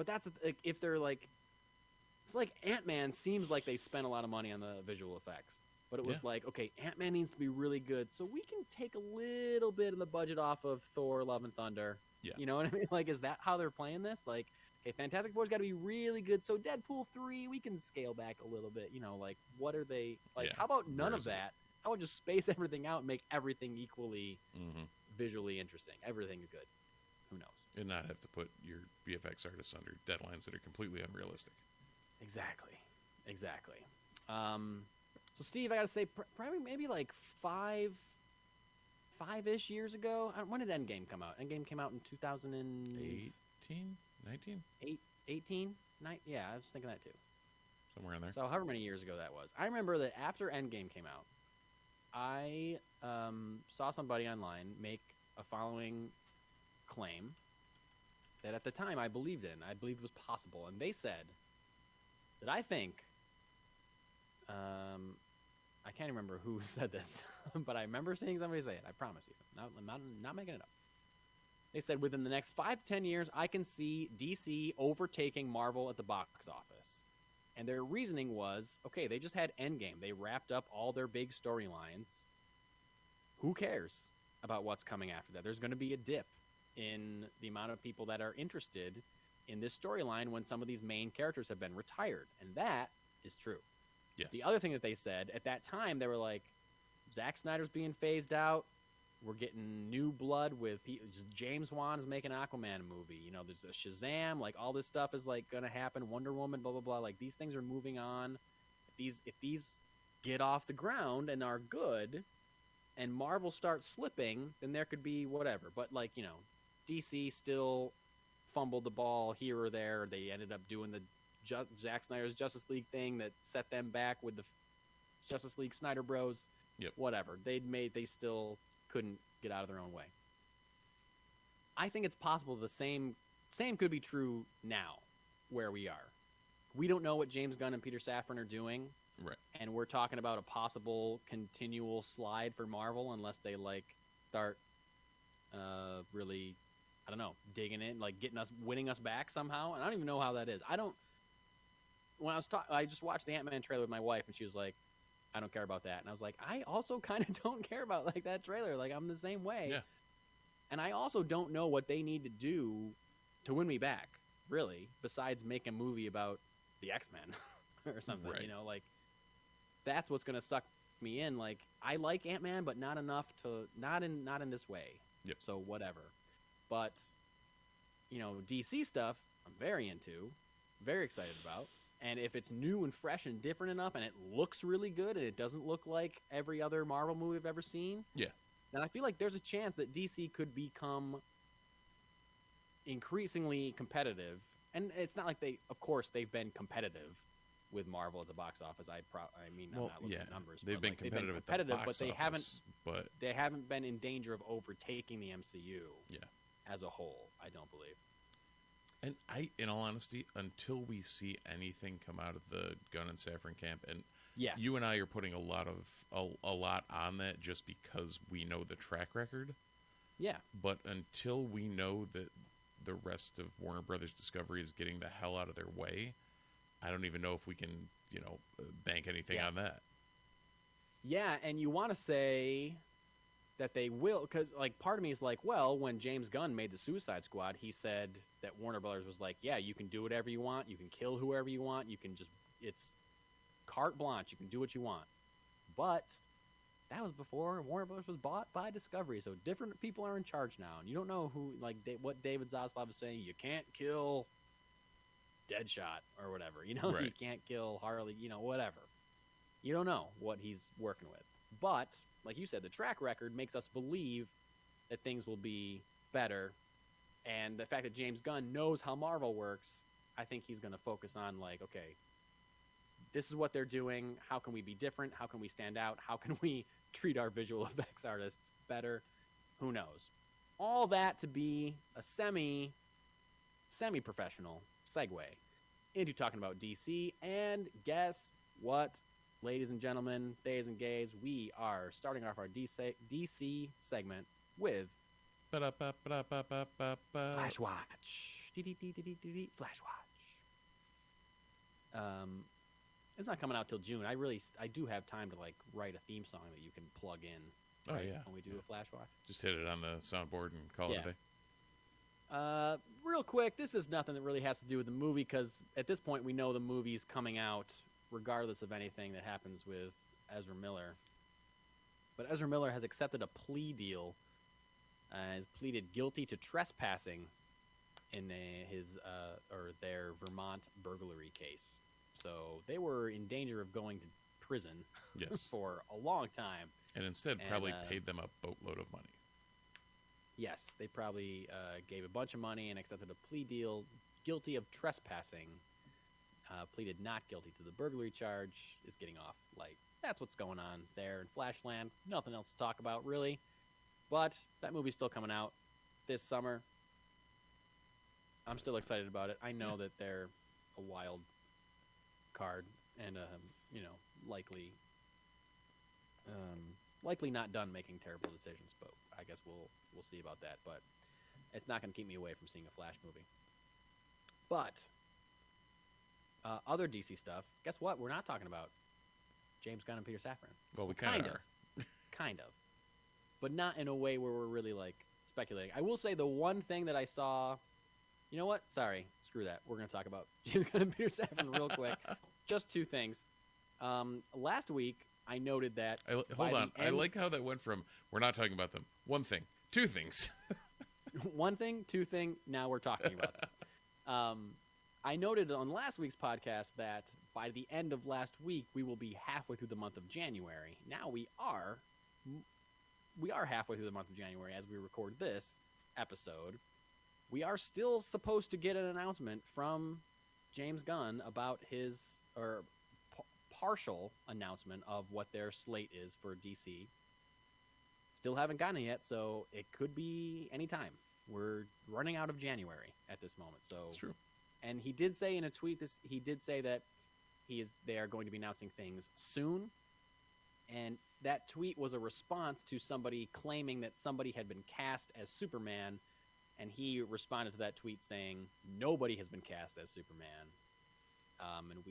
that's like, if they're like, it's like Ant-Man seems like they spent a lot of money on the visual effects, but it was like, okay, Ant-Man needs to be really good, so we can take a little bit of the budget off of Thor: Love and Thunder. Yeah. You know what I mean? Like, is that how they're playing this? Like, okay, Fantastic Four's got to be really good. So Deadpool 3, we can scale back a little bit. You know, like what are they like? Yeah, How about none where of is it? that? How about just space everything out and make everything equally Mm-hmm. visually interesting? Everything good. Who knows? And not have to put your VFX artists under deadlines that are completely unrealistic. Exactly. So Steve, I gotta say, probably maybe like five-ish years ago. When did Endgame come out? Endgame came out in 2018, 18? 19? 18? Yeah, I was thinking that too. Somewhere in there. So however many years ago that was. I remember that after Endgame came out, I saw somebody online make a following claim that at the time I believed in. I believed was possible. And they said that I think, I can't remember who said this, but I remember seeing somebody say it. I promise you. I'm not making it up. They said within the next 5 to 10 years, I can see DC overtaking Marvel at the box office. And their reasoning was, okay, they just had Endgame. They wrapped up all their big storylines. Who cares about what's coming after that? There's going to be a dip in the amount of people that are interested in this storyline when some of these main characters have been retired. And that is true. Yes. The other thing that they said, at that time, they were like, Zack Snyder's being phased out. We're getting new blood with just James Wan is making an Aquaman movie. You know, there's a Shazam. Like, all this stuff is, like, going to happen. Wonder Woman, blah, blah, blah. Like, these things are moving on. If these get off the ground and are good and Marvel starts slipping, then there could be whatever. But, like, you know, DC still fumbled the ball here or there. They ended up doing the Zack Snyder's Justice League thing that set them back with the Justice League Snyder Bros. Yep. Whatever. They still couldn't get out of their own way. I think it's possible the same could be true now where we are. We don't know what James Gunn and Peter Safran are doing. Right. And we're talking about a possible continual slide for Marvel unless they like start really, I don't know, digging in, like winning us back somehow. And I don't even know how that is. I just watched the Ant-Man trailer with my wife and she was like, I don't care about that. And I was like, I also kind of don't care about like that trailer. Like, I'm the same way. Yeah. And I also don't know what they need to do to win me back, really, besides make a movie about the X-Men or something, Right. you know, like that's what's going to suck me in. Like, I like Ant-Man, but not enough to, not in this way. Yep. So whatever. But, you know, DC stuff, I'm very into, very excited about. And if it's new and fresh and different enough and it looks really good and it doesn't look like every other Marvel movie I've ever seen, Yeah. then I feel like there's a chance that DC could become increasingly competitive. And it's not like of course, they've been competitive with Marvel at the box office. I'm not looking at numbers. They've but, been like, competitive at the box office, but they haven't been in danger of overtaking the MCU. Yeah. As a whole, I don't believe. And in all honesty, until we see anything come out of the Gunn and Safran camp, and Yes. you and I are putting a lot on that just because we know the track record. Yeah. But until we know that the rest of Warner Brothers Discovery is getting the hell out of their way, I don't even know if we can, bank anything on that. Yeah, and you want to say that they will, because like part of me is like, well, when James Gunn made the Suicide Squad, he said that Warner Brothers was like, yeah, you can do whatever you want, you can kill whoever you want, it's carte blanche, you can do what you want. But that was before Warner Brothers was bought by Discovery, so different people are in charge now, and you don't know who, like what David Zaslav is saying. You can't kill Deadshot or whatever, Right. You can't kill Harley, whatever. You don't know what he's working with, but like you said, the track record makes us believe that things will be better. And the fact that James Gunn knows how Marvel works, I think he's going to focus on like, okay, this is what they're doing. How can we be different? How can we stand out? How can we treat our visual effects artists better? Who knows? All that to be a semi-professional segue into talking about DC. And guess what? Ladies and gentlemen, theys and gays, we are starting off our DC segment with Flash Watch. Flash Watch. It's not coming out till June. I do have time to like write a theme song that you can plug in. Oh right, yeah. when we do a Flash Watch. Just hit it on the soundboard and call it a day. Real quick, this is nothing that really has to do with the movie because at this point we know the movie's coming out regardless of anything that happens with Ezra Miller. But Ezra Miller has accepted a plea deal and has pleaded guilty to trespassing in their Vermont burglary case. So they were in danger of going to prison Yes. for a long time. And instead probably paid them a boatload of money. Yes, they probably gave a bunch of money and accepted a plea deal, guilty of trespassing, pleaded not guilty to the burglary charge, is getting off light. That's what's going on there in Flashland. Nothing else to talk about, really. But that movie's still coming out this summer. I'm still excited about it. I know that they're a wild card and, likely not done making terrible decisions, but I guess we'll see about that. But it's not going to keep me away from seeing a Flash movie. But other DC stuff, guess what? We're not talking about James Gunn and Peter Safran. Well, we kind of are. Kind of. But not in a way where we're really, speculating. I will say the one thing that I saw... You know what? Sorry. Screw that. We're going to talk about James Gunn and Peter Safran real quick. Just two things. Last week, I noted that... Hold on. I like how that went from, we're not talking about them. One thing. Two things. One thing, two thing, now we're talking about them. I noted on last week's podcast that by the end of last week, we will be halfway through the month of January. Now we are halfway through the month of January as we record this episode. We are still supposed to get an announcement from James Gunn about his, partial announcement of what their slate is for DC. Still haven't gotten it yet, so it could be any time. We're running out of January at this moment. So It's true. And he did say in a tweet he did say that they are going to be announcing things soon. And that tweet was a response to somebody claiming that somebody had been cast as Superman, and he responded to that tweet saying nobody has been cast as Superman. And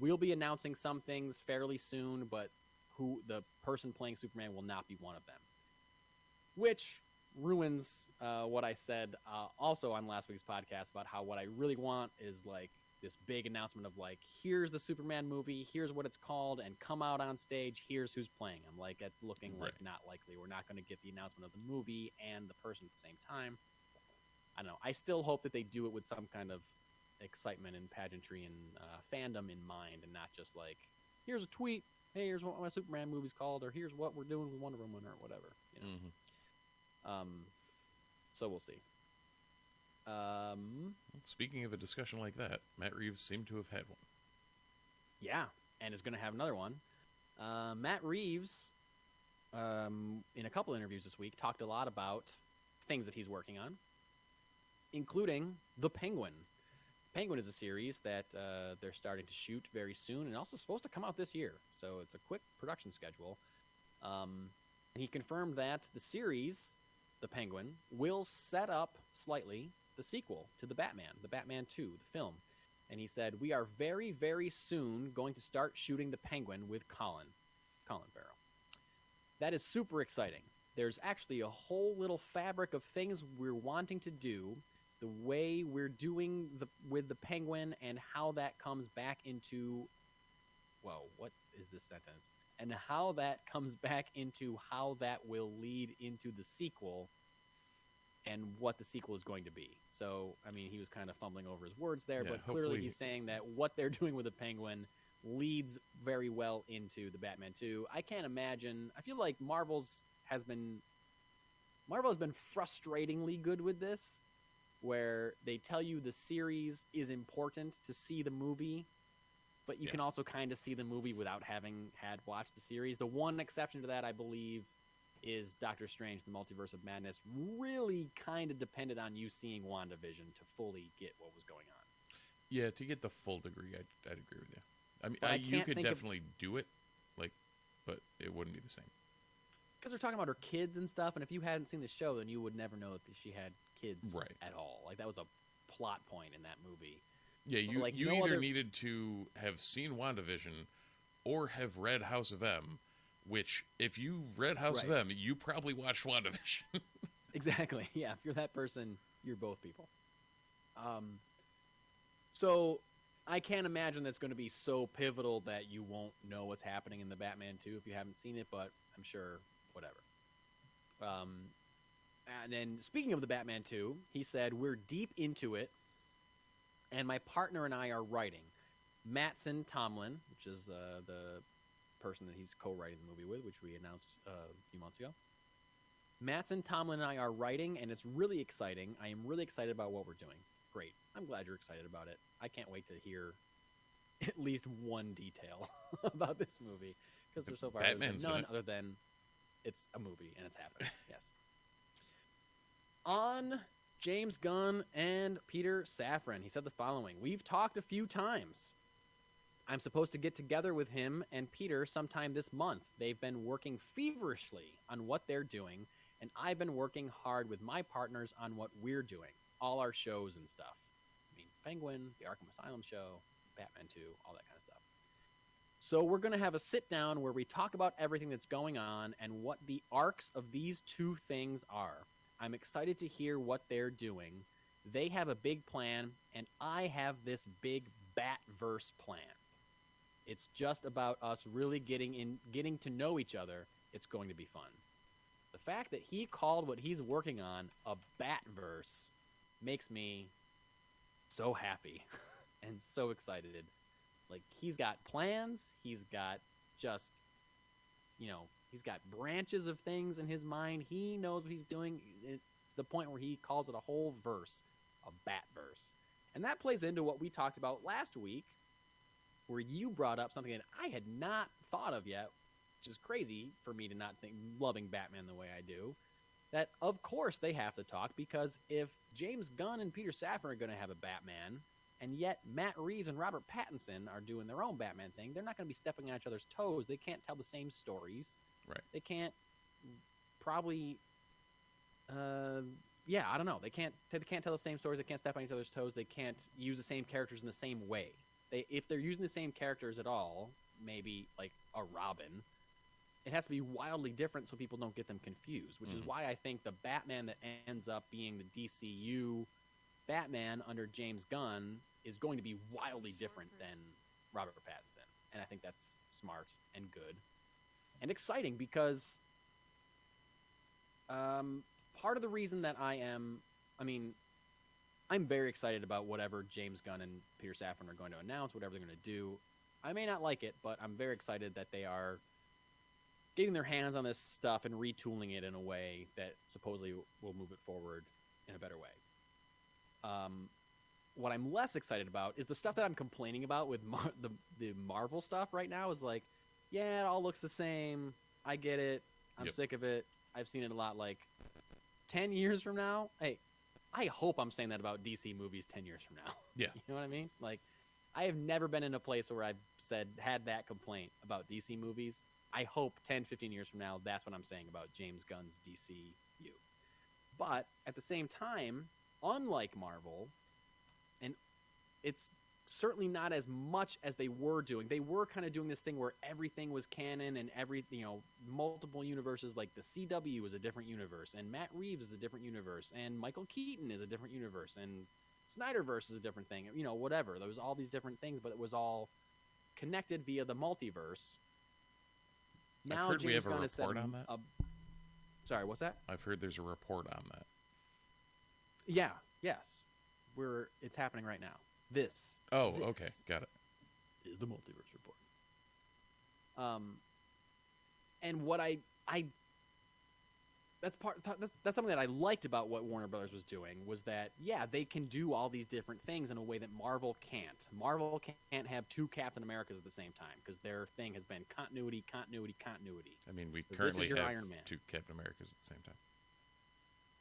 we'll be announcing some things fairly soon, but who the person playing Superman will not be one of them, which ruins what I said also on last week's podcast about how what I really want is this big announcement of here's the Superman movie, here's what it's called, and come out on stage, here's who's playing him. That's looking not likely. We're not going to get the announcement of the movie and the person at the same time. I don't know. I still hope that they do it with some kind of excitement and pageantry and fandom in mind, and not just here's a tweet, hey, here's what my Superman movie's called, or here's what we're doing with Wonder Woman, or whatever. So we'll see. Speaking of a discussion like that, Matt Reeves seemed to have had one. Yeah, and is going to have another one. Matt Reeves, in a couple interviews this week, talked a lot about things that he's working on, including The Penguin. Penguin is a series that they're starting to shoot very soon, and also supposed to come out this year. So it's a quick production schedule. And he confirmed that the series, The Penguin, will set up slightly the sequel to The Batman 2, the film. And he said, we are very, very soon going to start shooting The Penguin with Colin Farrell. That is super exciting. There's actually a whole little fabric of things we're wanting to do, the way we're doing with the Penguin, and how that comes back into, whoa, what is this sentence? And how that comes back into how that will lead into the sequel and what the sequel is going to be. So, I mean, he was kind of fumbling over his words there, but clearly he's saying that what they're doing with the Penguin leads very well into the Batman 2. I can't imagine. I feel like Marvel has been frustratingly good with this, where they tell you the series is important to see the movie, but you can also kind of see the movie without having watched the series. The one exception to that, I believe, is Doctor Strange, the Multiverse of Madness, really kind of depended on you seeing WandaVision to fully get what was going on. Yeah, to get the full degree, I'd agree with you. I mean, you could definitely do it, but it wouldn't be the same. Because they're talking about her kids and stuff, and if you hadn't seen the show, then you would never know that she had kids at all. That was a plot point in that movie. Yeah, you either needed to have seen WandaVision or have read House of M, which, if you read House of M, you probably watched WandaVision. Exactly. Yeah, if you're that person, you're both people. So I can't imagine that's going to be so pivotal that you won't know what's happening in the Batman 2 if you haven't seen it, but I'm sure whatever. And then speaking of the Batman 2, he said, we're deep into it, and my partner and I are writing. Mattson Tomlin, which is the person that he's co-writing the movie with, which we announced a few months ago. Mattson Tomlin and I are writing, and it's really exciting. I am really excited about what we're doing. Great. I'm glad you're excited about it. I can't wait to hear at least one detail about this movie, because there's so far Batman's none in it. other than it's a movie and it's happening. Yes. On James Gunn and Peter Safran, he said the following: we've talked a few times. I'm supposed to get together with him and Peter sometime this month. They've been working feverishly on what they're doing, and I've been working hard with my partners on what we're doing, all our shows and stuff. I mean, Penguin, the Arkham Asylum show, Batman 2, all that kind of stuff. So we're going to have a sit down where we talk about everything that's going on and what the arcs of these two things are. I'm excited to hear what they're doing. They have a big plan, and I have this big Batverse plan. It's just about us really getting to know each other. It's going to be fun. The fact that he called what he's working on a Batverse makes me so happy and so excited. Like, he's got plans. He's got just, he's got branches of things in his mind. He knows what he's doing to the point where he calls it a whole verse, a Batverse. And that plays into what we talked about last week, where you brought up something that I had not thought of yet, which is crazy for me to not think, loving Batman the way I do, that of course they have to talk, because if James Gunn and Peter Safran are going to have a Batman, and yet Matt Reeves and Robert Pattinson are doing their own Batman thing, they're not going to be stepping on each other's toes. They can't tell the same stories. Right. They can't probably, I don't know. They can't tell the same stories. They can't step on each other's toes. They can't use the same characters in the same way. If they're using the same characters at all, maybe like a Robin, it has to be wildly different so people don't get them confused, which is why I think the Batman that ends up being the DCU Batman under James Gunn is going to be wildly different than Robert Pattinson. And I think that's smart and good and exciting, because part of the reason that I'm very excited about whatever James Gunn and Peter Safran are going to announce, whatever they're going to do. I may not like it, but I'm very excited that they are getting their hands on this stuff and retooling it in a way that supposedly will move it forward in a better way. What I'm less excited about is the stuff that I'm complaining about with the Marvel stuff right now is like, yeah, it all looks the same. I get it. I'm sick of it. I've seen it a lot. Like 10 years from now, hey, I hope I'm saying that about DC movies 10 years from now. Yeah. You know what I mean? Like, I have never been in a place where I've had that complaint about DC movies. I hope 10, 15 years from now, that's what I'm saying about James Gunn's DCU. But at the same time, unlike Marvel, and it's certainly not as much as they were doing. They were kind of doing this thing where everything was canon and multiple universes. Like the CW is a different universe, and Matt Reeves is a different universe, and Michael Keaton is a different universe, and Snyderverse is a different thing. Whatever. There was all these different things, but it was all connected via the multiverse. I've heard we have a report on that. Sorry, what's that? I've heard there's a report on that. Yeah. Yes. It's happening right now. This. Okay, got it. Is the Multiverse Report. And what that's something that I liked about what Warner Brothers was doing, was that, yeah, they can do all these different things in a way that Marvel can't. Marvel can't have two Captain Americas at the same time, because their thing has been continuity. I mean, we So currently have Iron Man. two Captain Americas at the same time.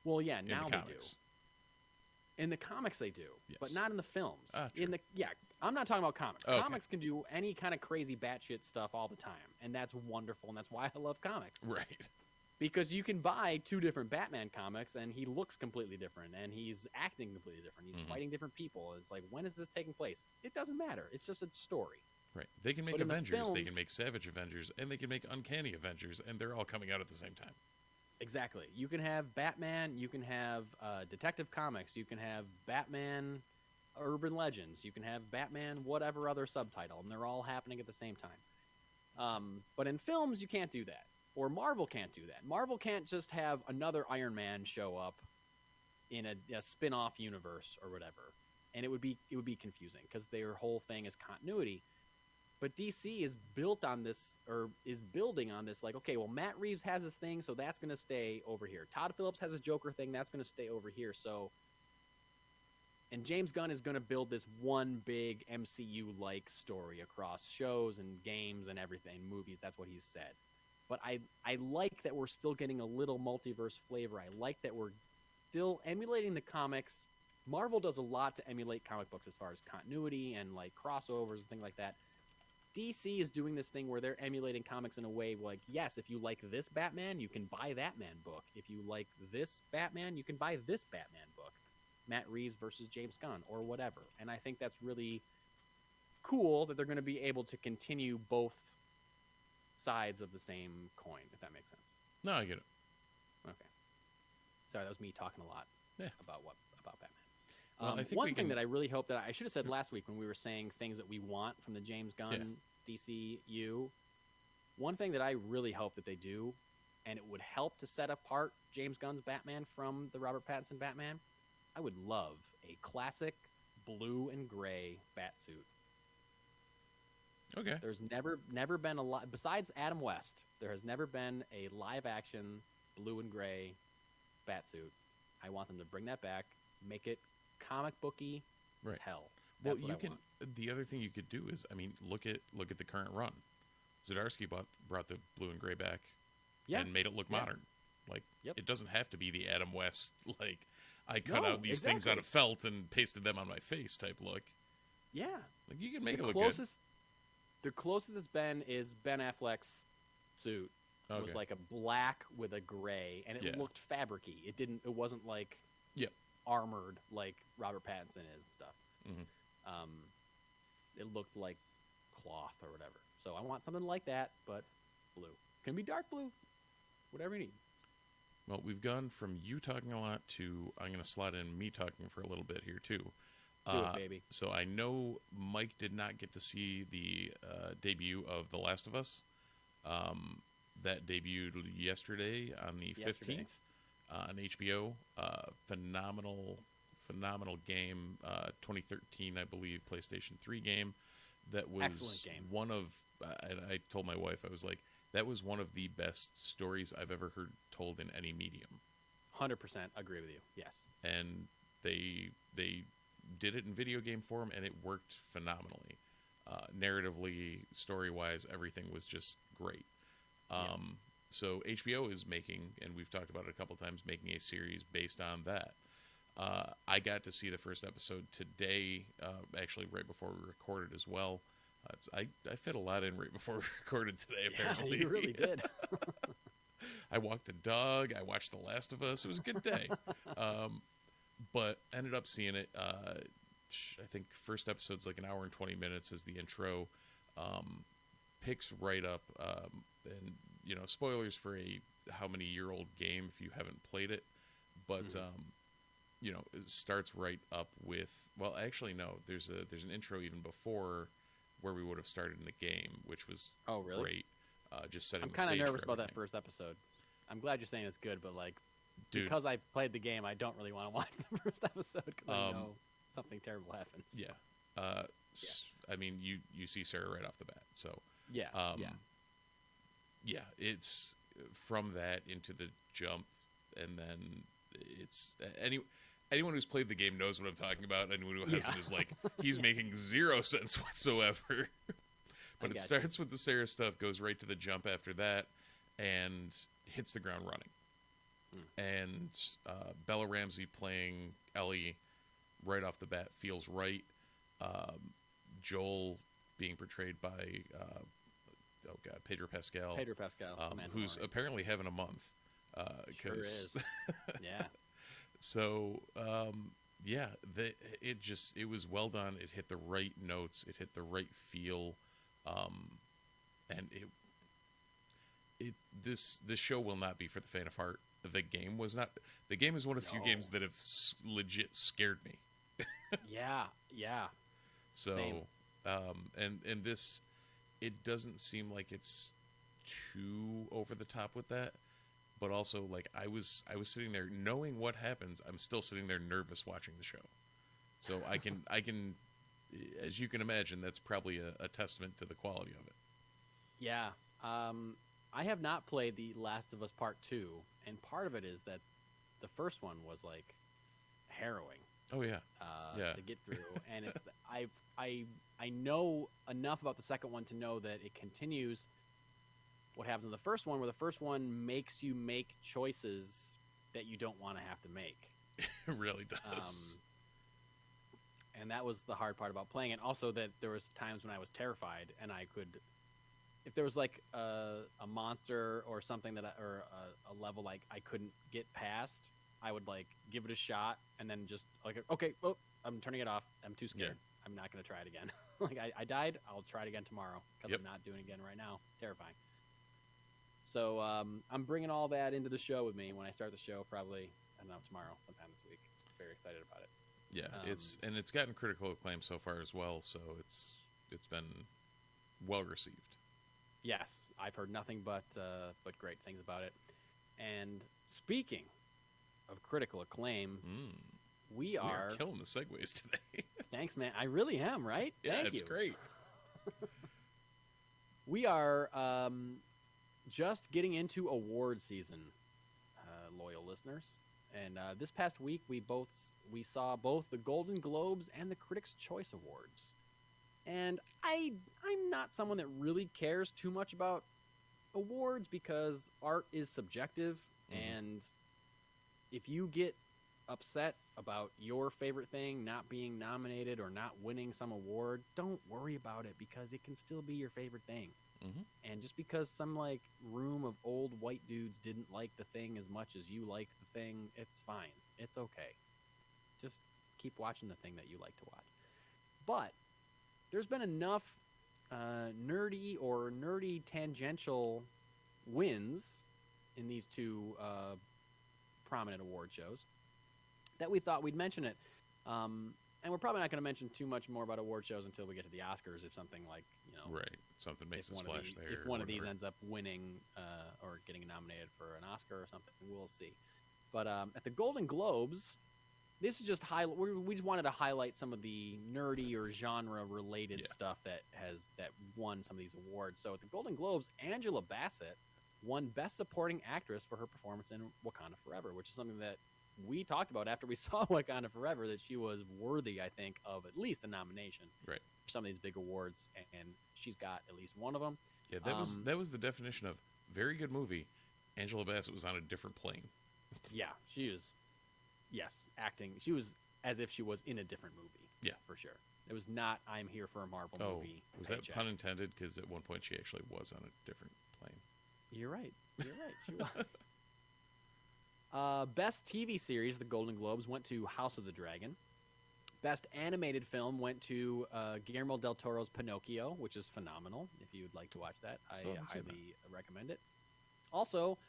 Well, yeah, now in the they comics. do. In the comics, they do, Yes. but not in the films. True. I'm not talking about comics. Okay. Comics can do any kind of crazy batshit stuff all the time, and that's wonderful, and that's why I love comics. Right. Because you can buy two different Batman comics, and he looks completely different, and he's acting completely different. He's fighting different people. It's like, when is this taking place? It doesn't matter. It's just a story. Right. They can make But in the Avengers, they films- can make Savage Avengers, and they can make Uncanny Avengers, and they're all coming out at the same time. Exactly. You can have Batman, you can have Detective Comics, you can have Batman Urban Legends, you can have Batman whatever other subtitle, and they're all happening at the same time. But in films, you can't do that. Or Marvel can't do that. Marvel can't just have another Iron Man show up in a spin-off universe or whatever. And it would be confusing because their whole thing is continuity. But DC is built on this, or is building on this, like, okay, well, Matt Reeves has his thing, so that's going to stay over here. Todd Phillips has his Joker thing, that's going to stay over here. So, and James Gunn is going to build this one big MCU-like story across shows and games and everything, movies. That's what he's said. But I like that we're still getting a little multiverse flavor. I like that we're still emulating the comics. Marvel does a lot to emulate comic books as far as continuity and like crossovers and things like that. DC is doing this thing where they're emulating comics in a way like, yes, if you like this Batman, you can buy that Man book. If you like this Batman, you can buy this Batman book. Matt Reeves versus James Gunn or whatever. And I think that's really cool that they're going to be able to continue both sides of the same coin, if that makes sense. No, I get it. Okay. Sorry, that was me talking a lot about Batman. Well, I think one thing that I really hope that I should have said last week when we were saying things that we want from the James Gunn DCU, one thing that I really hope that they do, and it would help to set apart James Gunn's Batman from the Robert Pattinson Batman, I would love a classic blue and gray Batsuit. Okay. There's never been a lot besides Adam West. There has never been a live action blue and gray Batsuit. I want them to bring that back, make it comic booky as hell. That's well, you can. The other thing you could do is, I mean, look at the current run. Zdarsky brought the blue and gray back, and made it look modern. Like it doesn't have to be the Adam West like I cut out these things out of felt and pasted them on my face type look. Yeah, like you can make it look good. The closest it's been is Ben Affleck's suit. It was like a black with a gray, and it looked fabricy. It wasn't like armored like Robert Pattinson is and stuff. Mm-hmm. It looked like cloth or whatever. So I want something like that, but blue. Can be dark blue, whatever you need. Well, we've gone from you talking a lot to I'm going to slot in me talking for a little bit here too. Do it, baby. So I know Mike did not get to see the debut of The Last of Us. That debuted yesterday on the 15th on HBO. Phenomenal game. 2013, I believe, PlayStation 3 game. That was excellent game. One of, and I told my wife, I was like, that was one of the best stories I've ever heard told in any medium. 100% agree with you. Yes. And they did it in video game form, and it worked phenomenally. Narratively, story-wise, everything was just great. So HBO is making, and we've talked about it a couple times, making a series based on that. I got to see the first episode today, actually right before we recorded as well. I fit a lot in right before we recorded today, apparently. You really did. I walked the dog. I watched The Last of Us. It was a good day. But ended up seeing it. I think first episode's like an hour and 20 minutes as the intro. Picks right up. And, you know, spoilers for a how many year old game if you haven't played it. But, you know, it starts right up with, well, actually, no, there's an intro even before where we would have started in the game, which was great. Just setting the stage. I'm kind of nervous about that first episode. I'm glad you're saying it's good, but like, because I played the game, I don't really want to watch the first episode because I know something terrible happens. Yeah. I mean, you see Sarah right off the bat, so yeah, it's from that into the jump, and then it's anyone who's played the game knows what I'm talking about. Anyone who hasn't is like, he's making zero sense whatsoever. But it starts with the Sarah stuff, goes right to the jump after that, and hits the ground running. And Bella Ramsey playing Ellie right off the bat feels right. Joel being portrayed by Pedro Pascal. Who's apparently having a month. Sure is. Yeah. So it was well done. It hit the right notes. It hit the right feel, and this show will not be for the faint of heart. The game was not. The game is one of the few games that have legit scared me. Yeah. So, Same. And this, it doesn't seem like it's too over the top with that, but also like I was sitting there knowing what happens. I'm still sitting there nervous watching the show. So I can, as you can imagine, that's probably a testament to the quality of it. Yeah. I have not played The Last of Us Part 2, and part of it is that the first one was like harrowing. Oh yeah. To get through, and it's I know enough about the second one to know that it continues what happens in the first one, where the first one makes you make choices that you don't want to have to make. It really does. And that was the hard part about playing it. Also, that there was times when I was terrified, and I could, if there was like a monster or something or a level like I couldn't get past, I would like give it a shot and then just like, okay, well, I'm turning it off. I'm too scared. Yeah. I'm not going to try it again. Like I died. I'll try it again tomorrow because I'm not doing it again right now. Terrifying. So I'm bringing all that into the show with me when I start the show, probably, I don't know, tomorrow, sometime this week. Very excited about it. Yeah, it's gotten critical acclaim so far as well, so it's been well received. Yes, I've heard nothing but great things about it. And speaking of critical acclaim, we are killing the segues today. Thanks, man. I really am, right? Yeah, Thank it's you. Great. We are just getting into award season, loyal listeners. And this past week, we saw both the Golden Globes and the Critics' Choice Awards. And I'm not someone that really cares too much about awards because art is subjective, and if you get upset about your favorite thing not being nominated or not winning some award, don't worry about it because it can still be your favorite thing. And just because some like room of old white dudes didn't like the thing as much as you like the thing, it's fine. It's okay. Just keep watching the thing that you like to watch. But there's been enough nerdy tangential wins in these two prominent award shows that we thought we'd mention it. And we're probably not going to mention too much more about award shows until we get to the Oscars, if something like, right, something makes a splash there. If one of these ends up winning or getting nominated for an Oscar or something, we'll see. But at the Golden Globes, this is just we just wanted to highlight some of the nerdy or genre-related stuff that won some of these awards. So at the Golden Globes, Angela Bassett won Best Supporting Actress for her performance in Wakanda Forever, which is something that we talked about after we saw Wakanda Forever, that she was worthy, I think, of at least a nomination for some of these big awards, and she's got at least one of them. Yeah, that was the definition of very good movie. Angela Bassett was on a different plane. Yeah, she was, acting. She was as if she was in a different movie. Yeah, for sure. It was not I'm here for a Marvel movie. Was that pun intended? Because at one point she actually was on a different plane. You're right. She was. Best TV series, the Golden Globes, went to House of the Dragon. Best animated film went to Guillermo del Toro's Pinocchio, which is phenomenal. If you would like to watch that, I highly recommend it. Also,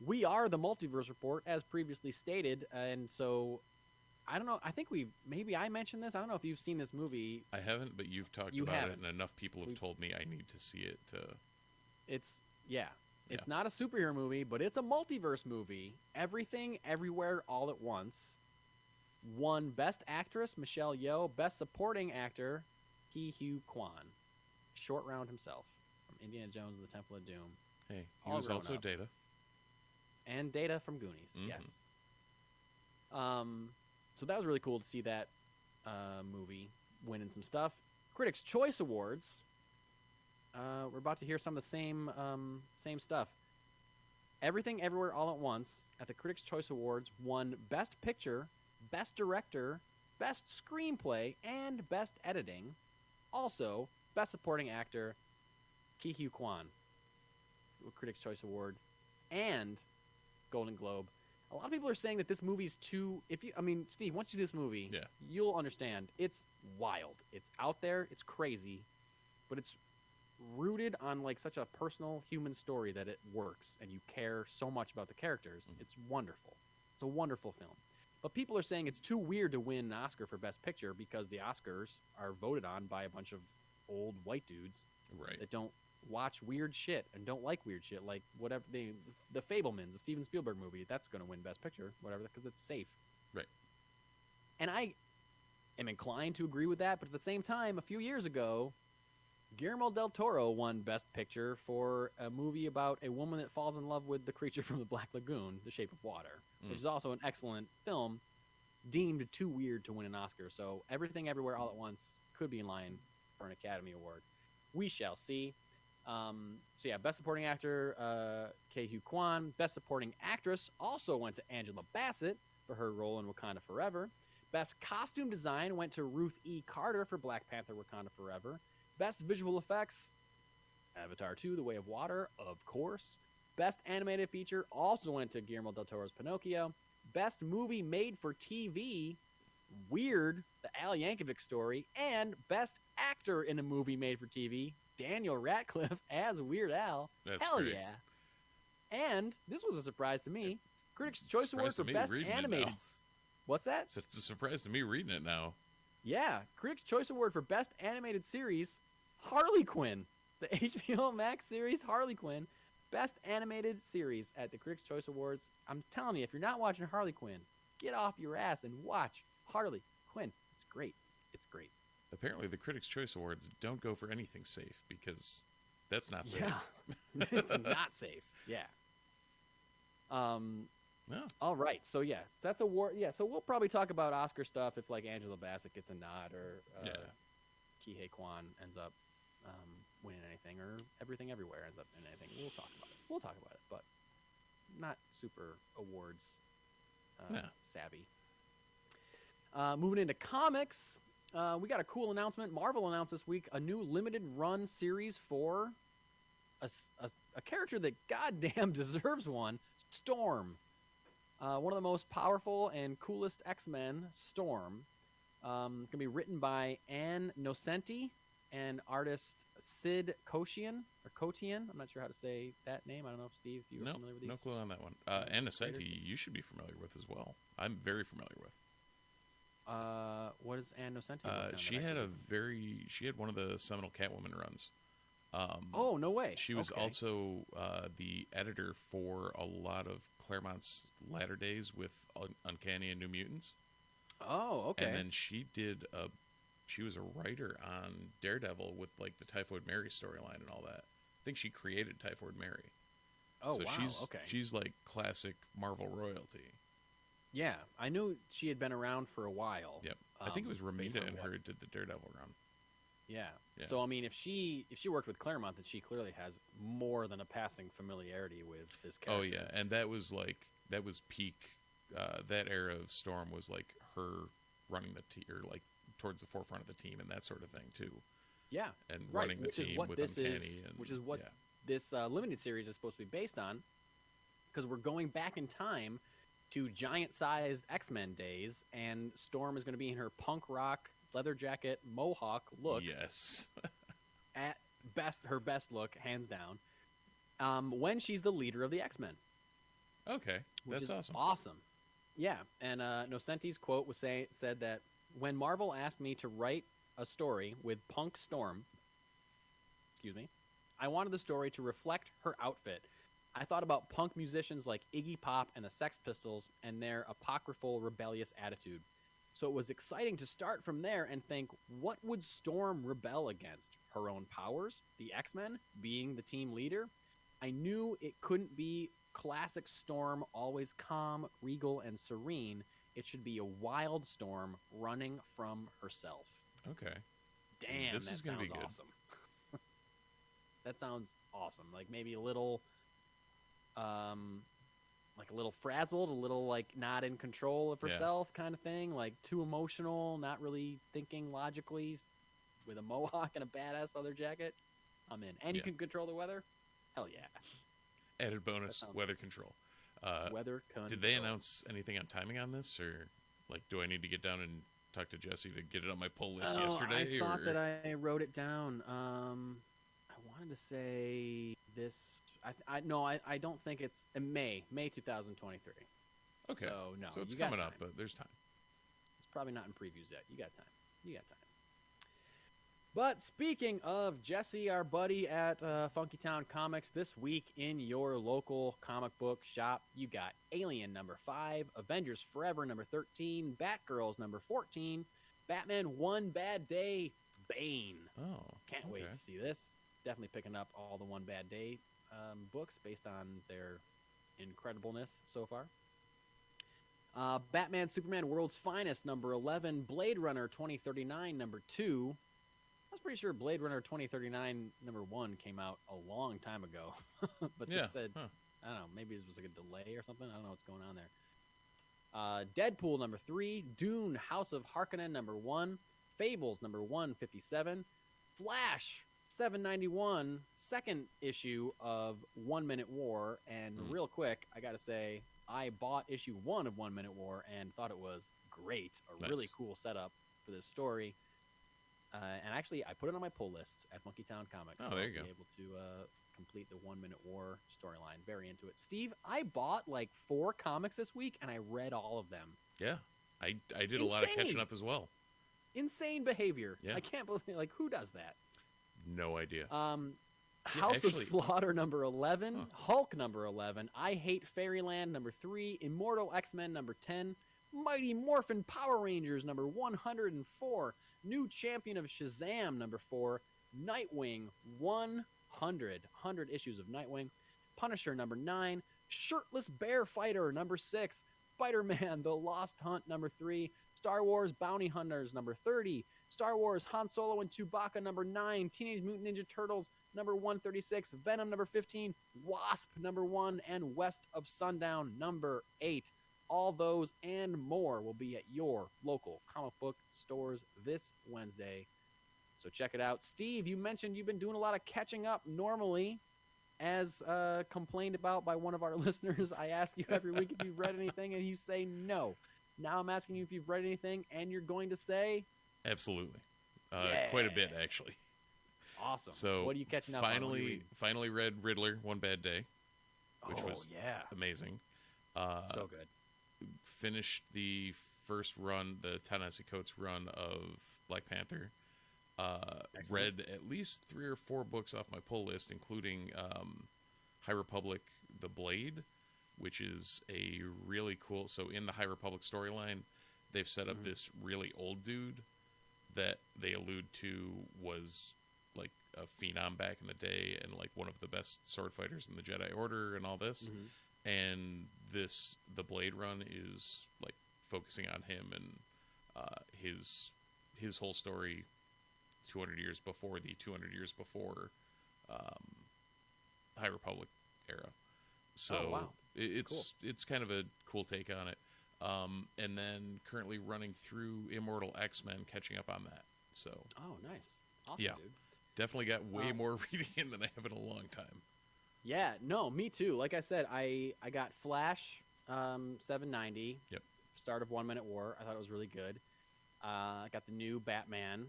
we are the Multiverse Report, as previously stated, and so I don't know. I think maybe I mentioned this. I don't know if you've seen this movie. I haven't, but you've talked about it, and enough people have told me I need to see it. It's not a superhero movie, but it's a multiverse movie. Everything, Everywhere, All at Once. Won Best Actress, Michelle Yeoh. Best Supporting Actor, Ke Huy Quan. Short Round himself, from Indiana Jones and the Temple of Doom. Hey, he was also Data. And Data from Goonies, yes. So that was really cool to see that movie winning some stuff. Critics' Choice Awards. We're about to hear some of the same stuff. Everything, Everywhere, All at Once at the Critics' Choice Awards won Best Picture, Best Director, Best Screenplay, and Best Editing. Also, Best Supporting Actor, Ke Huy Quan, Critics' Choice Award, and Golden Globe. A lot of people are saying that this movie's too... Steve, once you see this movie, you'll understand. It's wild. It's out there. It's crazy. But it's rooted on like such a personal human story that it works, and you care so much about the characters. It's wonderful. It's a wonderful film. But people are saying it's too weird to win an Oscar for Best Picture because the Oscars are voted on by a bunch of old white dudes Right. that don't watch weird shit and don't like weird shit, like whatever the Fablemans, the Steven Spielberg movie, that's going to win Best Picture, whatever, because it's safe. Right. And I am inclined to agree with that, but at the same time, a few years ago, Guillermo del Toro won Best Picture for a movie about a woman that falls in love with the creature from the Black Lagoon, The Shape of Water, which is also an excellent film, deemed too weird to win an Oscar. So Everything Everywhere All at Once could be in line for an Academy Award. We shall see. So yeah, Best Supporting Actor, Ke Huy Quan. Best Supporting Actress also went to Angela Bassett for her role in Wakanda Forever. Best Costume Design went to Ruth E. Carter for Black Panther Wakanda Forever. Best Visual Effects, Avatar 2, The Way of Water, of course. Best Animated Feature also went to Guillermo del Toro's Pinocchio. Best Movie Made for TV, Weird, the Al Yankovic story. And Best Actor in a Movie Made for TV, Daniel Radcliffe as Weird Al. That's Hell great. yeah. And this was a surprise to me. Critics' Choice Award Surprise for to me Best reading it Animated. now. What's that? So it's a surprise to me reading it now. Yeah, Critics' Choice Award for Best Animated Series, Harley Quinn. The HBO Max series Harley Quinn. Best Animated Series at the Critics' Choice Awards. I'm telling you, if you're not watching Harley Quinn, get off your ass and watch Harley Quinn. It's great. It's great. Apparently, the Critics' Choice Awards don't go for anything safe because that's not safe. Yeah. It's not safe. Yeah. No. All right. So yeah, so that's award. Yeah. So we'll probably talk about Oscar stuff if like Angela Bassett gets a nod or Ke Huy Quan ends up winning anything or Everything Everywhere ends up winning anything. We'll talk about it. We'll talk about it, but not super awards savvy. Moving into comics, we got a cool announcement. Marvel announced this week a new limited run series for a character that goddamn deserves one, Storm. One of the most powerful and coolest X-Men, Storm. Going to be written by Ann Nocenti and artist Sid Kotian. I'm not sure how to say that name. I don't know if Steve, you were familiar with these. No clue on that one. Anna Senti, you should be familiar with as well. I'm very familiar with. What is Ann Nocenti? She had one of the seminal Catwoman runs. Oh, no way. She was also the editor for a lot of Claremont's latter days with Uncanny and New Mutants. Oh, okay. And then she was a writer on Daredevil with like the Typhoid Mary storyline and all that. I think she created Typhoid Mary. Oh, so wow. She's like classic Marvel royalty. Yeah, I knew she had been around for a while. Yep. I think it was Ramita and her who did the Daredevil run. Yeah. So I mean, if she worked with Claremont, then she clearly has more than a passing familiarity with this character. Oh yeah, and that was peak. That era of Storm was like her running the team, or like towards the forefront of the team and that sort of thing too. Yeah. And running the team with Uncanny, which is what this limited series is supposed to be based on, because we're going back in time to giant-sized X-Men days, and Storm is going to be in her punk rock leather jacket mohawk look. Yes. At her best look, hands down. When she's the leader of the X-Men. Okay, that's awesome. Awesome. Yeah, and Nocenti's quote said that when Marvel asked me to write a story with Punk Storm, I wanted the story to reflect her outfit. I thought about punk musicians like Iggy Pop and the Sex Pistols and their apocryphal, rebellious attitude. So it was exciting to start from there and think, what would Storm rebel against? Her own powers? The X-Men? Being the team leader? I knew it couldn't be classic Storm, always calm, regal, and serene. It should be a wild Storm running from herself. Okay. Damn, this is gonna sounds be good. Awesome. That sounds awesome. Like maybe a little... like a little frazzled, a little like not in control of herself kind of thing, like too emotional, not really thinking logically, with a mohawk and a badass leather jacket. I'm in. And you can control the weather? Hell yeah. Added bonus, weather control. Weather control. Did they announce anything on timing on this, or like do I need to get down and talk to Jesse to get it on my pull list yesterday? I thought that I wrote it down. I wanted to say this. I don't think it's in May 2023. Okay. So it's you got coming time. up, but there's time. It's probably not in previews yet. You got time. But speaking of Jesse, our buddy at Funky Town Comics, this week in your local comic book shop, you got Alien number 5, Avengers Forever number 13, Batgirls number 14, Batman One Bad Day, Bane. Oh, Can't wait to see this. Definitely picking up all the One Bad Day books based on their incredibleness so far. Batman Superman World's Finest number 11, Blade Runner 2039 number 2. I was pretty sure Blade Runner 2039 number 1 came out a long time ago. But this said, I don't know, maybe it was like a delay or something. I don't know what's going on there. Deadpool number 3, Dune House of Harkonnen number 1, Fables number 157, Flash 791, second issue of 1 Minute War. And real quick, I gotta say, I bought issue 1 of 1 Minute War and thought it was great. Really cool setup for this story. And actually, I put it on my pull list at Funky Town Comics. Oh, there you go. I'll be able to complete the 1 Minute War storyline. Very into it. Steve, I bought like 4 comics this week, and I read all of them. Yeah, I did a lot of catching up as well. Insane behavior. Yeah. I can't believe, like, who does that? No idea. House of Slaughter number 11, Hulk number 11, I Hate Fairyland number 3, Immortal X-Men number 10, Mighty Morphin Power Rangers number 104, New Champion of Shazam number 4, Nightwing 100 issues of Nightwing, Punisher number 9, Shirtless Bear Fighter number 6, Spider-Man The Lost Hunt number 3, Star Wars Bounty Hunters number 30, Star Wars Han Solo and Chewbacca number 9, Teenage Mutant Ninja Turtles number 136, Venom number 15, Wasp number 1, and West of Sundown number 8. All those and more will be at your local comic book stores this Wednesday. So check it out. Steve, you mentioned you've been doing a lot of catching up normally. As complained about by one of our listeners, I ask you every week if you've read anything, and you say no. Now I'm asking you if you've read anything, and you're going to say... Absolutely. Quite a bit, actually. Awesome. So what are you catching up on? Finally read Riddler, One Bad Day, which was amazing. So good. Finished the first run, the Ta-Nehisi Coates run of Black Panther. Read at least 3 or 4 books off my pull list, including High Republic, The Blade, which is a really cool... So in the High Republic storyline, they've set up this really old dude that they allude to was like a phenom back in the day and like one of the best sword fighters in the Jedi Order and all this. And the Blade run is like focusing on him and his whole story 200 years before the 200 years before High Republic era. So it's kind of a cool take on it. And then currently running through Immortal X-Men, catching up on that. So nice. Awesome, yeah, dude. Definitely got way more reading in than I have in a long time. Yeah, no, me too. Like I said, I got Flash 790. Yep. Start of 1 Minute War. I thought it was really good. I got the new Batman.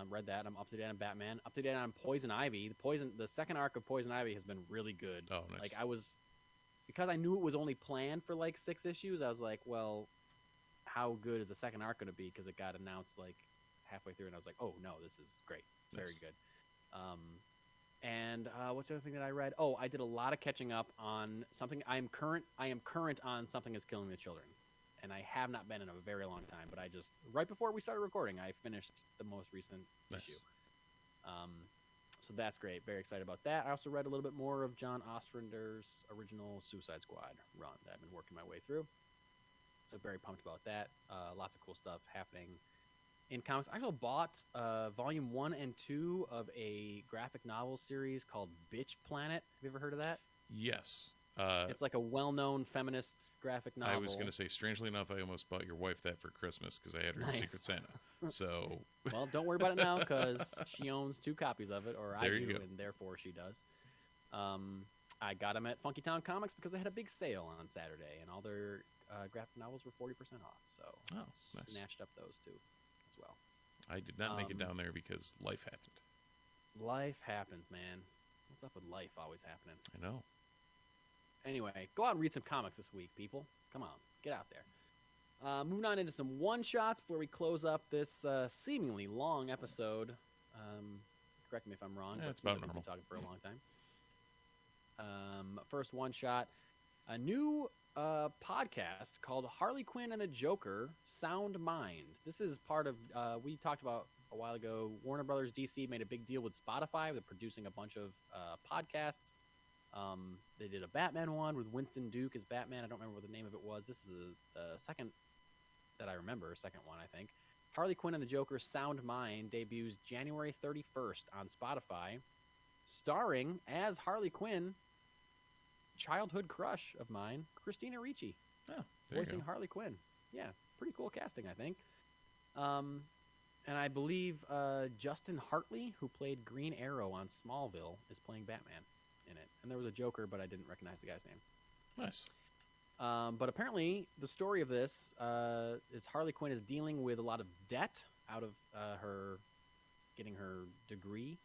Read that. I'm up to date on Batman. Up to date on Poison Ivy. The second arc of Poison Ivy has been really good. Oh, nice. Like because I knew it was only planned for like 6 issues. I was like, well, how good is the second arc going to be? Because it got announced like halfway through, and I was like, oh no, this is great. It's very good. And what's the other thing that I read? Oh, I did a lot of catching up on something. I am current on Something Is Killing the Children, and I have not been in a very long time. But I just right before we started recording, I finished the most recent issue. So that's great. Very excited about that. I also read a little bit more of John Ostrander's original Suicide Squad run that I've been working my way through. So very pumped about that. Lots of cool stuff happening in comics. I also bought volume 1 and 2 of a graphic novel series called Bitch Planet. Have you ever heard of that? Yes. It's like a well-known feminist graphic novel. I was going to say, strangely enough, I almost bought your wife that for Christmas because I had her in Secret Santa. So, well, don't worry about it now because she owns 2 copies of it, or I do, and therefore she does. I got them at Funky Town Comics because they had a big sale on Saturday, and all their graphic novels were 40% off. So I snatched up those 2 as well. I did not make it down there because life happened. Life happens, man. What's up with life always happening? I know. Anyway, go out and read some comics this week, people. Come on, get out there. Moving on into some one-shots before we close up this seemingly long episode. Correct me if I'm wrong. Yeah, but it's about we've normal. been talking for a long time. First one-shot. A new podcast called Harley Quinn and the Joker, Sound Mind. This is part of, we talked about a while ago, Warner Brothers DC made a big deal with Spotify. They're producing a bunch of podcasts. They did a Batman one with Winston Duke as Batman. I don't remember what the name of it was. This is the second that I remember, second one, I think. Harley Quinn and the Joker, Sound Mind debuts January 31st on Spotify, starring as Harley Quinn, childhood crush of mine, Christina Ricci, Oh, there you voicing go. Harley Quinn. Yeah, pretty cool casting, I think. And I believe Justin Hartley, who played Green Arrow on Smallville, is playing Batman in it. And there was a Joker, but I didn't recognize the guy's name. Nice. But apparently, the story of this is Harley Quinn is dealing with a lot of debt out of her getting her degree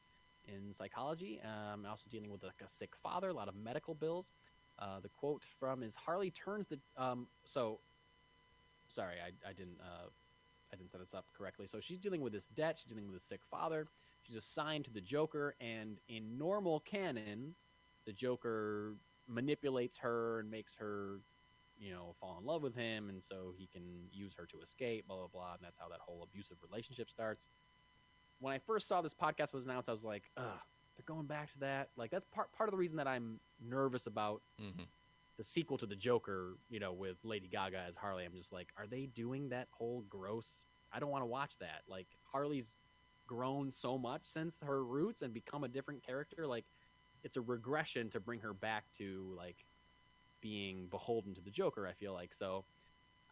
in psychology, and also dealing with like a sick father, a lot of medical bills. The quote from is Harley turns the sorry, I didn't set this up correctly. So she's dealing with this debt. She's dealing with a sick father. She's assigned to the Joker, and in normal canon, the Joker manipulates her and makes her, fall in love with him, and so he can use her to escape, blah, blah, blah, and that's how that whole abusive relationship starts. When I first saw this podcast was announced, I was like, ugh, they're going back to that. Like, that's part of the reason that I'm nervous about the sequel to the Joker, with Lady Gaga as Harley. I'm just like, are they doing that whole gross? I don't want to watch that. Like, Harley's grown so much since her roots and become a different character. Like, it's a regression to bring her back to, like, being beholden to the Joker, I feel like. So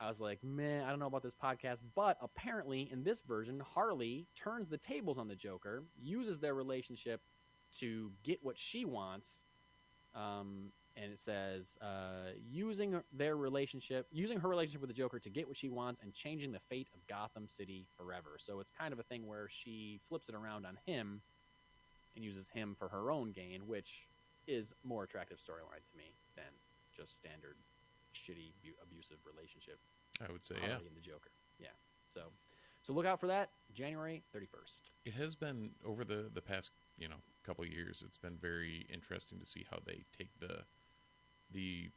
I was like, man, I don't know about this podcast. But apparently in this version, Harley turns the tables on the Joker, uses their relationship to get what she wants. And it says, using her relationship with the Joker to get what she wants and changing the fate of Gotham City forever. So it's kind of a thing where she flips it around on him and uses him for her own gain, which is a more attractive storyline to me than just standard shitty abusive relationship. I would say, Harley yeah. and the Joker. Yeah. So look out for that, January 31st. It has been over the past, couple years. It's been very interesting to see how they take the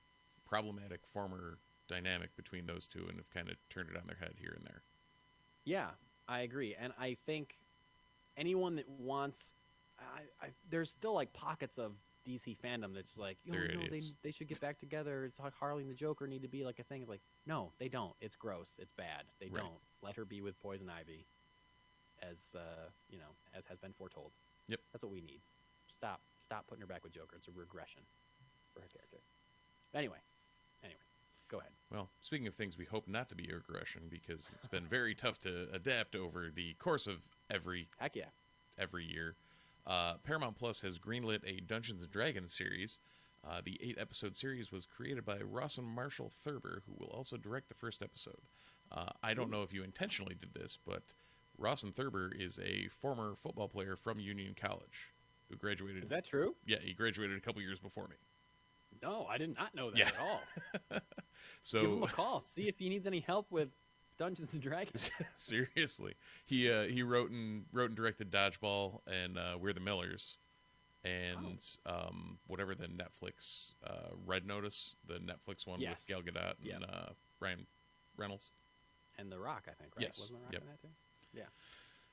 problematic former dynamic between those two and have kind of turned it on their head here and there. Yeah, I agree. And I think anyone that wants, there's still like pockets of DC fandom that's like, they should get back together. It's like Harley and the Joker need to be like a thing. It's like, no, they don't. It's gross. It's bad. They Right. don't. Let her be with Poison Ivy, as as has been foretold. Yep. That's what we need. Stop putting her back with Joker. It's a regression for her character. Anyway, go ahead. Well, speaking of things we hope not to be a regression, because it's been very tough to adapt over the course of every Heck yeah. year. Paramount Plus has greenlit a Dungeons & Dragons series. The 8-episode series was created by Ross and Marshall Thurber, who will also direct the first episode. I don't know if you intentionally did this, but Ross and Thurber is a former football player from Union College who graduated. Is that true? Yeah, he graduated a couple years before me. No, I did not know that Yeah. at all. So Give him a call. See if he needs any help with Dungeons and Dragons. seriously, he wrote and directed Dodgeball and We're the Millers, and whatever the Netflix Red Notice, the Netflix one Yes. with Gal Gadot and Yep. Ryan Reynolds. And The Rock, I think, right? Yes. Wasn't The Rock Yep. in that too? Yeah.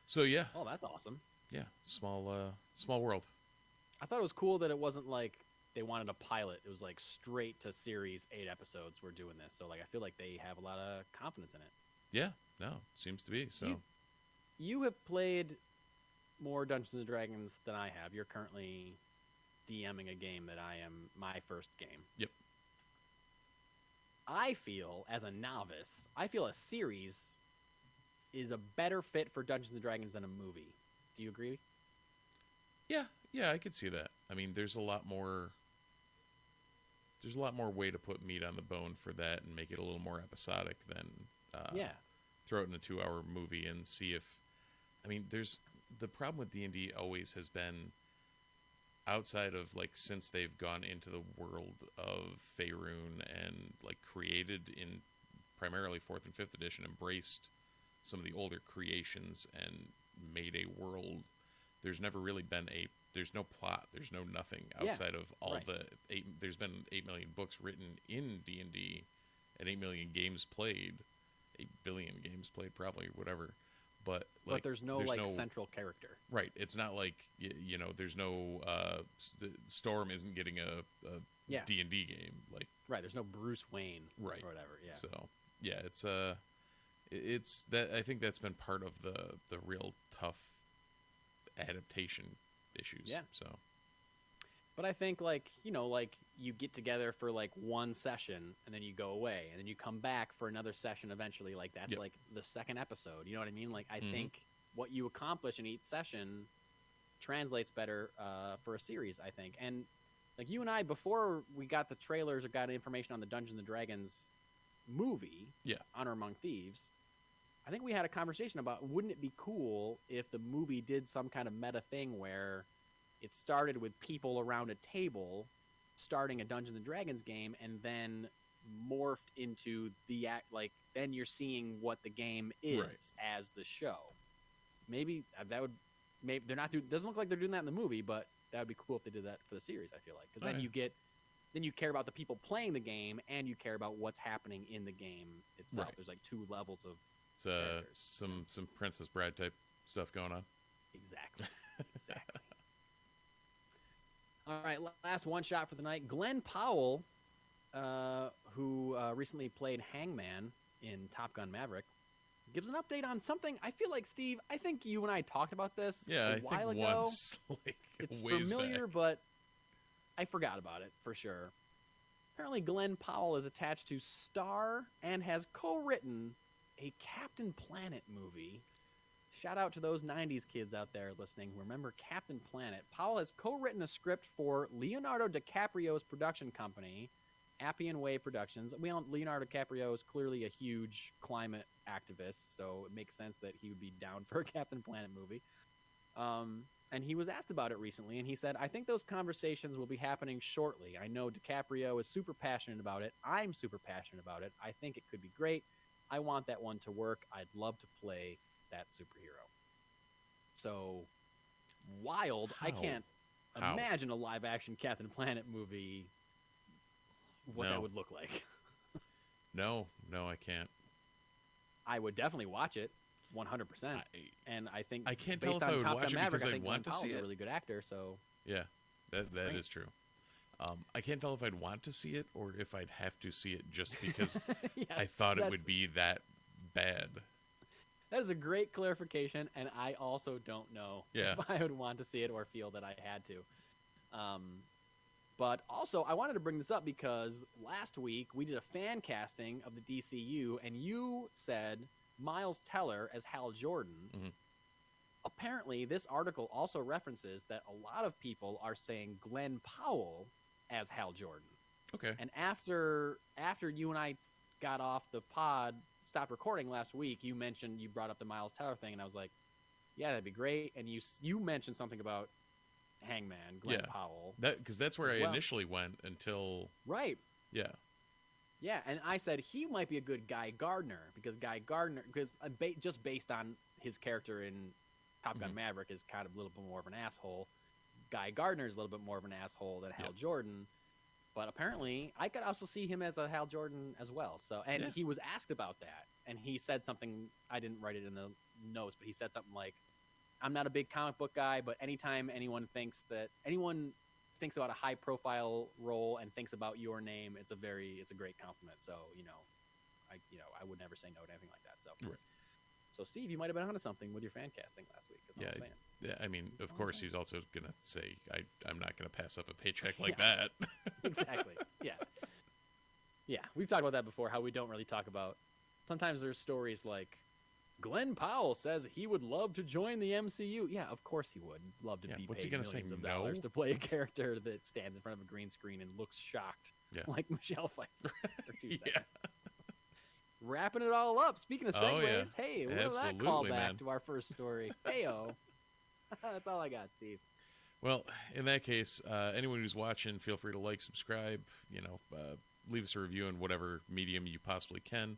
So yeah, Oh, that's awesome. yeah, small world. I thought it was cool that it wasn't like they wanted a pilot. It was like straight to series, 8 episodes. We're doing this. So like I feel like they have a lot of confidence in it. Yeah, no, seems to be. So You have played more Dungeons and Dragons than I have. You're currently DMing a game that I am my first game. Yep. I feel, as a novice, a series is a better fit for Dungeons and Dragons than a movie. Do you agree? yeah, I could see that. I mean, there's a lot more way to put meat on the bone for that and make it a little more episodic than Yeah. throw it in a 2-hour movie and see if, I mean, there's the problem with D&D always has been, outside of like since they've gone into the world of Faerun and like created in primarily 4th and 5th edition, embraced some of the older creations and made a world. There's never really been there's no plot, there's no nothing outside of all right. there's been 8 million books written in D&D and 8 million games played, 8 billion games played probably, whatever. But like, there's no central character. Right. It's not like, you know, there's no Storm isn't getting a D&D game. Like, right. There's no Bruce Wayne, right, or whatever. Yeah. So yeah, it's that. I think that's been part of the real tough adaptation issues. Yeah. So, but I think like, you know, like you get together for like one session and then you go away and then you come back for another session eventually. Like that's like the second episode. You know what I mean? Like I think what you accomplish in each session translates better for a series, I think. And like you and I, before we got the trailers or got information on the Dungeons and Dragons movie, Honor Among Thieves, I think we had a conversation about, wouldn't it be cool if the movie did some kind of meta thing where it started with people around a table starting a Dungeons and Dragons game and then morphed into the act, like then you're seeing what the game is as the show. Maybe that would, maybe they're not doing, doesn't look like they're doing that in the movie, but that would be cool if they did that for the series, I feel like. Because then you get, then you care about the people playing the game and you care about what's happening in the game itself. There's like 2 levels of some Princess Bride type stuff going on. Exactly. All right, last one shot for the night. Glenn Powell, who recently played Hangman in Top Gun Maverick, gives an update on something. I feel like, Steve, I think you and I talked about this a while ago. Once, like, it's ways familiar, back. but I forgot about it for sure. Apparently, Glenn Powell is attached to star and has co-written a Captain Planet movie. Shout out to those 90s kids out there listening who remember Captain Planet. Powell has co-written a script for Leonardo DiCaprio's production company, Appian Way Productions. Leonardo DiCaprio is clearly a huge climate activist, so it makes sense that he would be down for a Captain Planet movie. And he was asked about it recently, and he said, I think those conversations will be happening shortly. I know DiCaprio is super passionate about it. I'm super passionate about it. I think it could be great. I want that one to work. I'd love to play that superhero. So wild. I can't imagine a live action Captain Planet movie, what that would look like. No, I can't. I would definitely watch it 100%. And I think I can't tell if I would watch it because I want to see it. A really good actor, so yeah, that is true. I can't tell if I'd want to see it or if I'd have to see it just because I thought it would be that bad. That is a great clarification, and I also don't know if I would want to see it or feel that I had to. But also, I wanted to bring this up because last week we did a fan casting of the DCU, and you said Miles Teller as Hal Jordan. Mm-hmm. Apparently, this article also references that a lot of people are saying Glenn Powell as Hal Jordan. Okay. And after you and I got off the pod, stopped recording last week, you brought up the Miles Teller thing, and I was like, yeah, that'd be great. And you mentioned something about Hangman, Glenn Powell. Because that's where I initially went until... Right. Yeah. Yeah, and I said he might be a good Guy Gardner, because just based on his character in Top Gun Maverick is kind of a little bit more of an asshole. Guy Gardner is a little bit more of an asshole than Hal Jordan. But apparently, I could also see him as a Hal Jordan as well. So, and he was asked about that, and he said something. I didn't write it in the notes, but he said something like, "I'm not a big comic book guy, but anytime anyone thinks about a high-profile role and thinks about your name, it's a great compliment." So, I would never say no to anything like that. So, So, Steve, you might have been onto something with your fan casting last week. Is what I'm saying. Yeah, I mean, of course, he's also going to say, I'm not going to pass up a paycheck like that. Exactly. Yeah. Yeah, we've talked about that before, how we don't really talk about... Sometimes there's stories like, Glenn Powell says he would love to join the MCU. Yeah, of course he would. Love to be paid millions of dollars to play a character that stands in front of a green screen and looks shocked, like Michelle Pfeiffer for 2 seconds. Wrapping it all up. Speaking of segues, hey, look at that callback to our first story. Heyo. That's all I got, Steve. Well, in that case, anyone who's watching, feel free to like, subscribe, leave us a review in whatever medium you possibly can.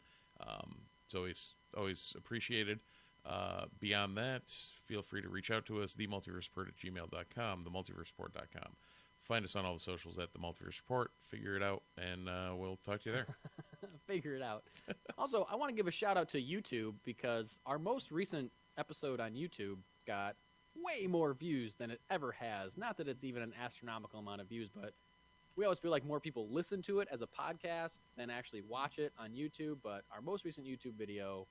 It's always appreciated. Beyond that, feel free to reach out to us, themultiverseport@gmail.com, themultiverseport.com. Find us on all the socials at The Multiverse Report. Figure it out, and we'll talk to you there. Figure it out. Also, I want to give a shout out to YouTube because our most recent episode on YouTube got way more views than it ever has. Not that it's even an astronomical amount of views, but we always feel like more people listen to it as a podcast than actually watch it on YouTube. But our most recent YouTube video...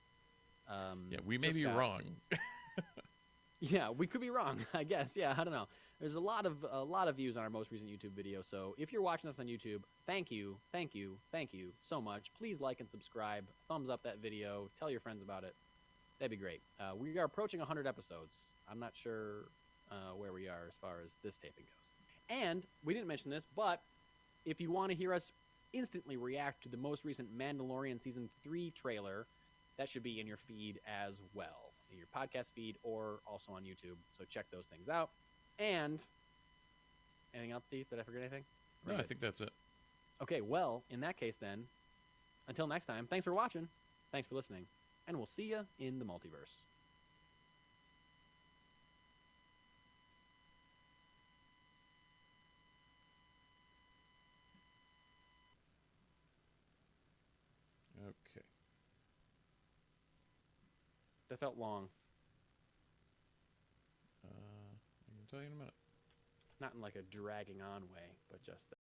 we may be wrong. Yeah, we could be wrong, I guess. Yeah, I don't know. There's a lot of views on our most recent YouTube video. So if you're watching us on YouTube, thank you so much. Please like and subscribe. Thumbs up that video. Tell your friends about it. That'd be great. We are approaching 100 episodes. I'm not sure where we are as far as this taping goes. And we didn't mention this, but if you want to hear us instantly react to the most recent Mandalorian Season 3 trailer, that should be in your feed as well. In your podcast feed or also on YouTube. So check those things out. And anything else, Steve? Did I forget anything? No, I think that's it. Okay, well, in that case then, until next time, thanks for watching. Thanks for listening. And we'll see you in the multiverse. Okay. That felt long. I can tell you in a minute. Not in like a dragging on way, but just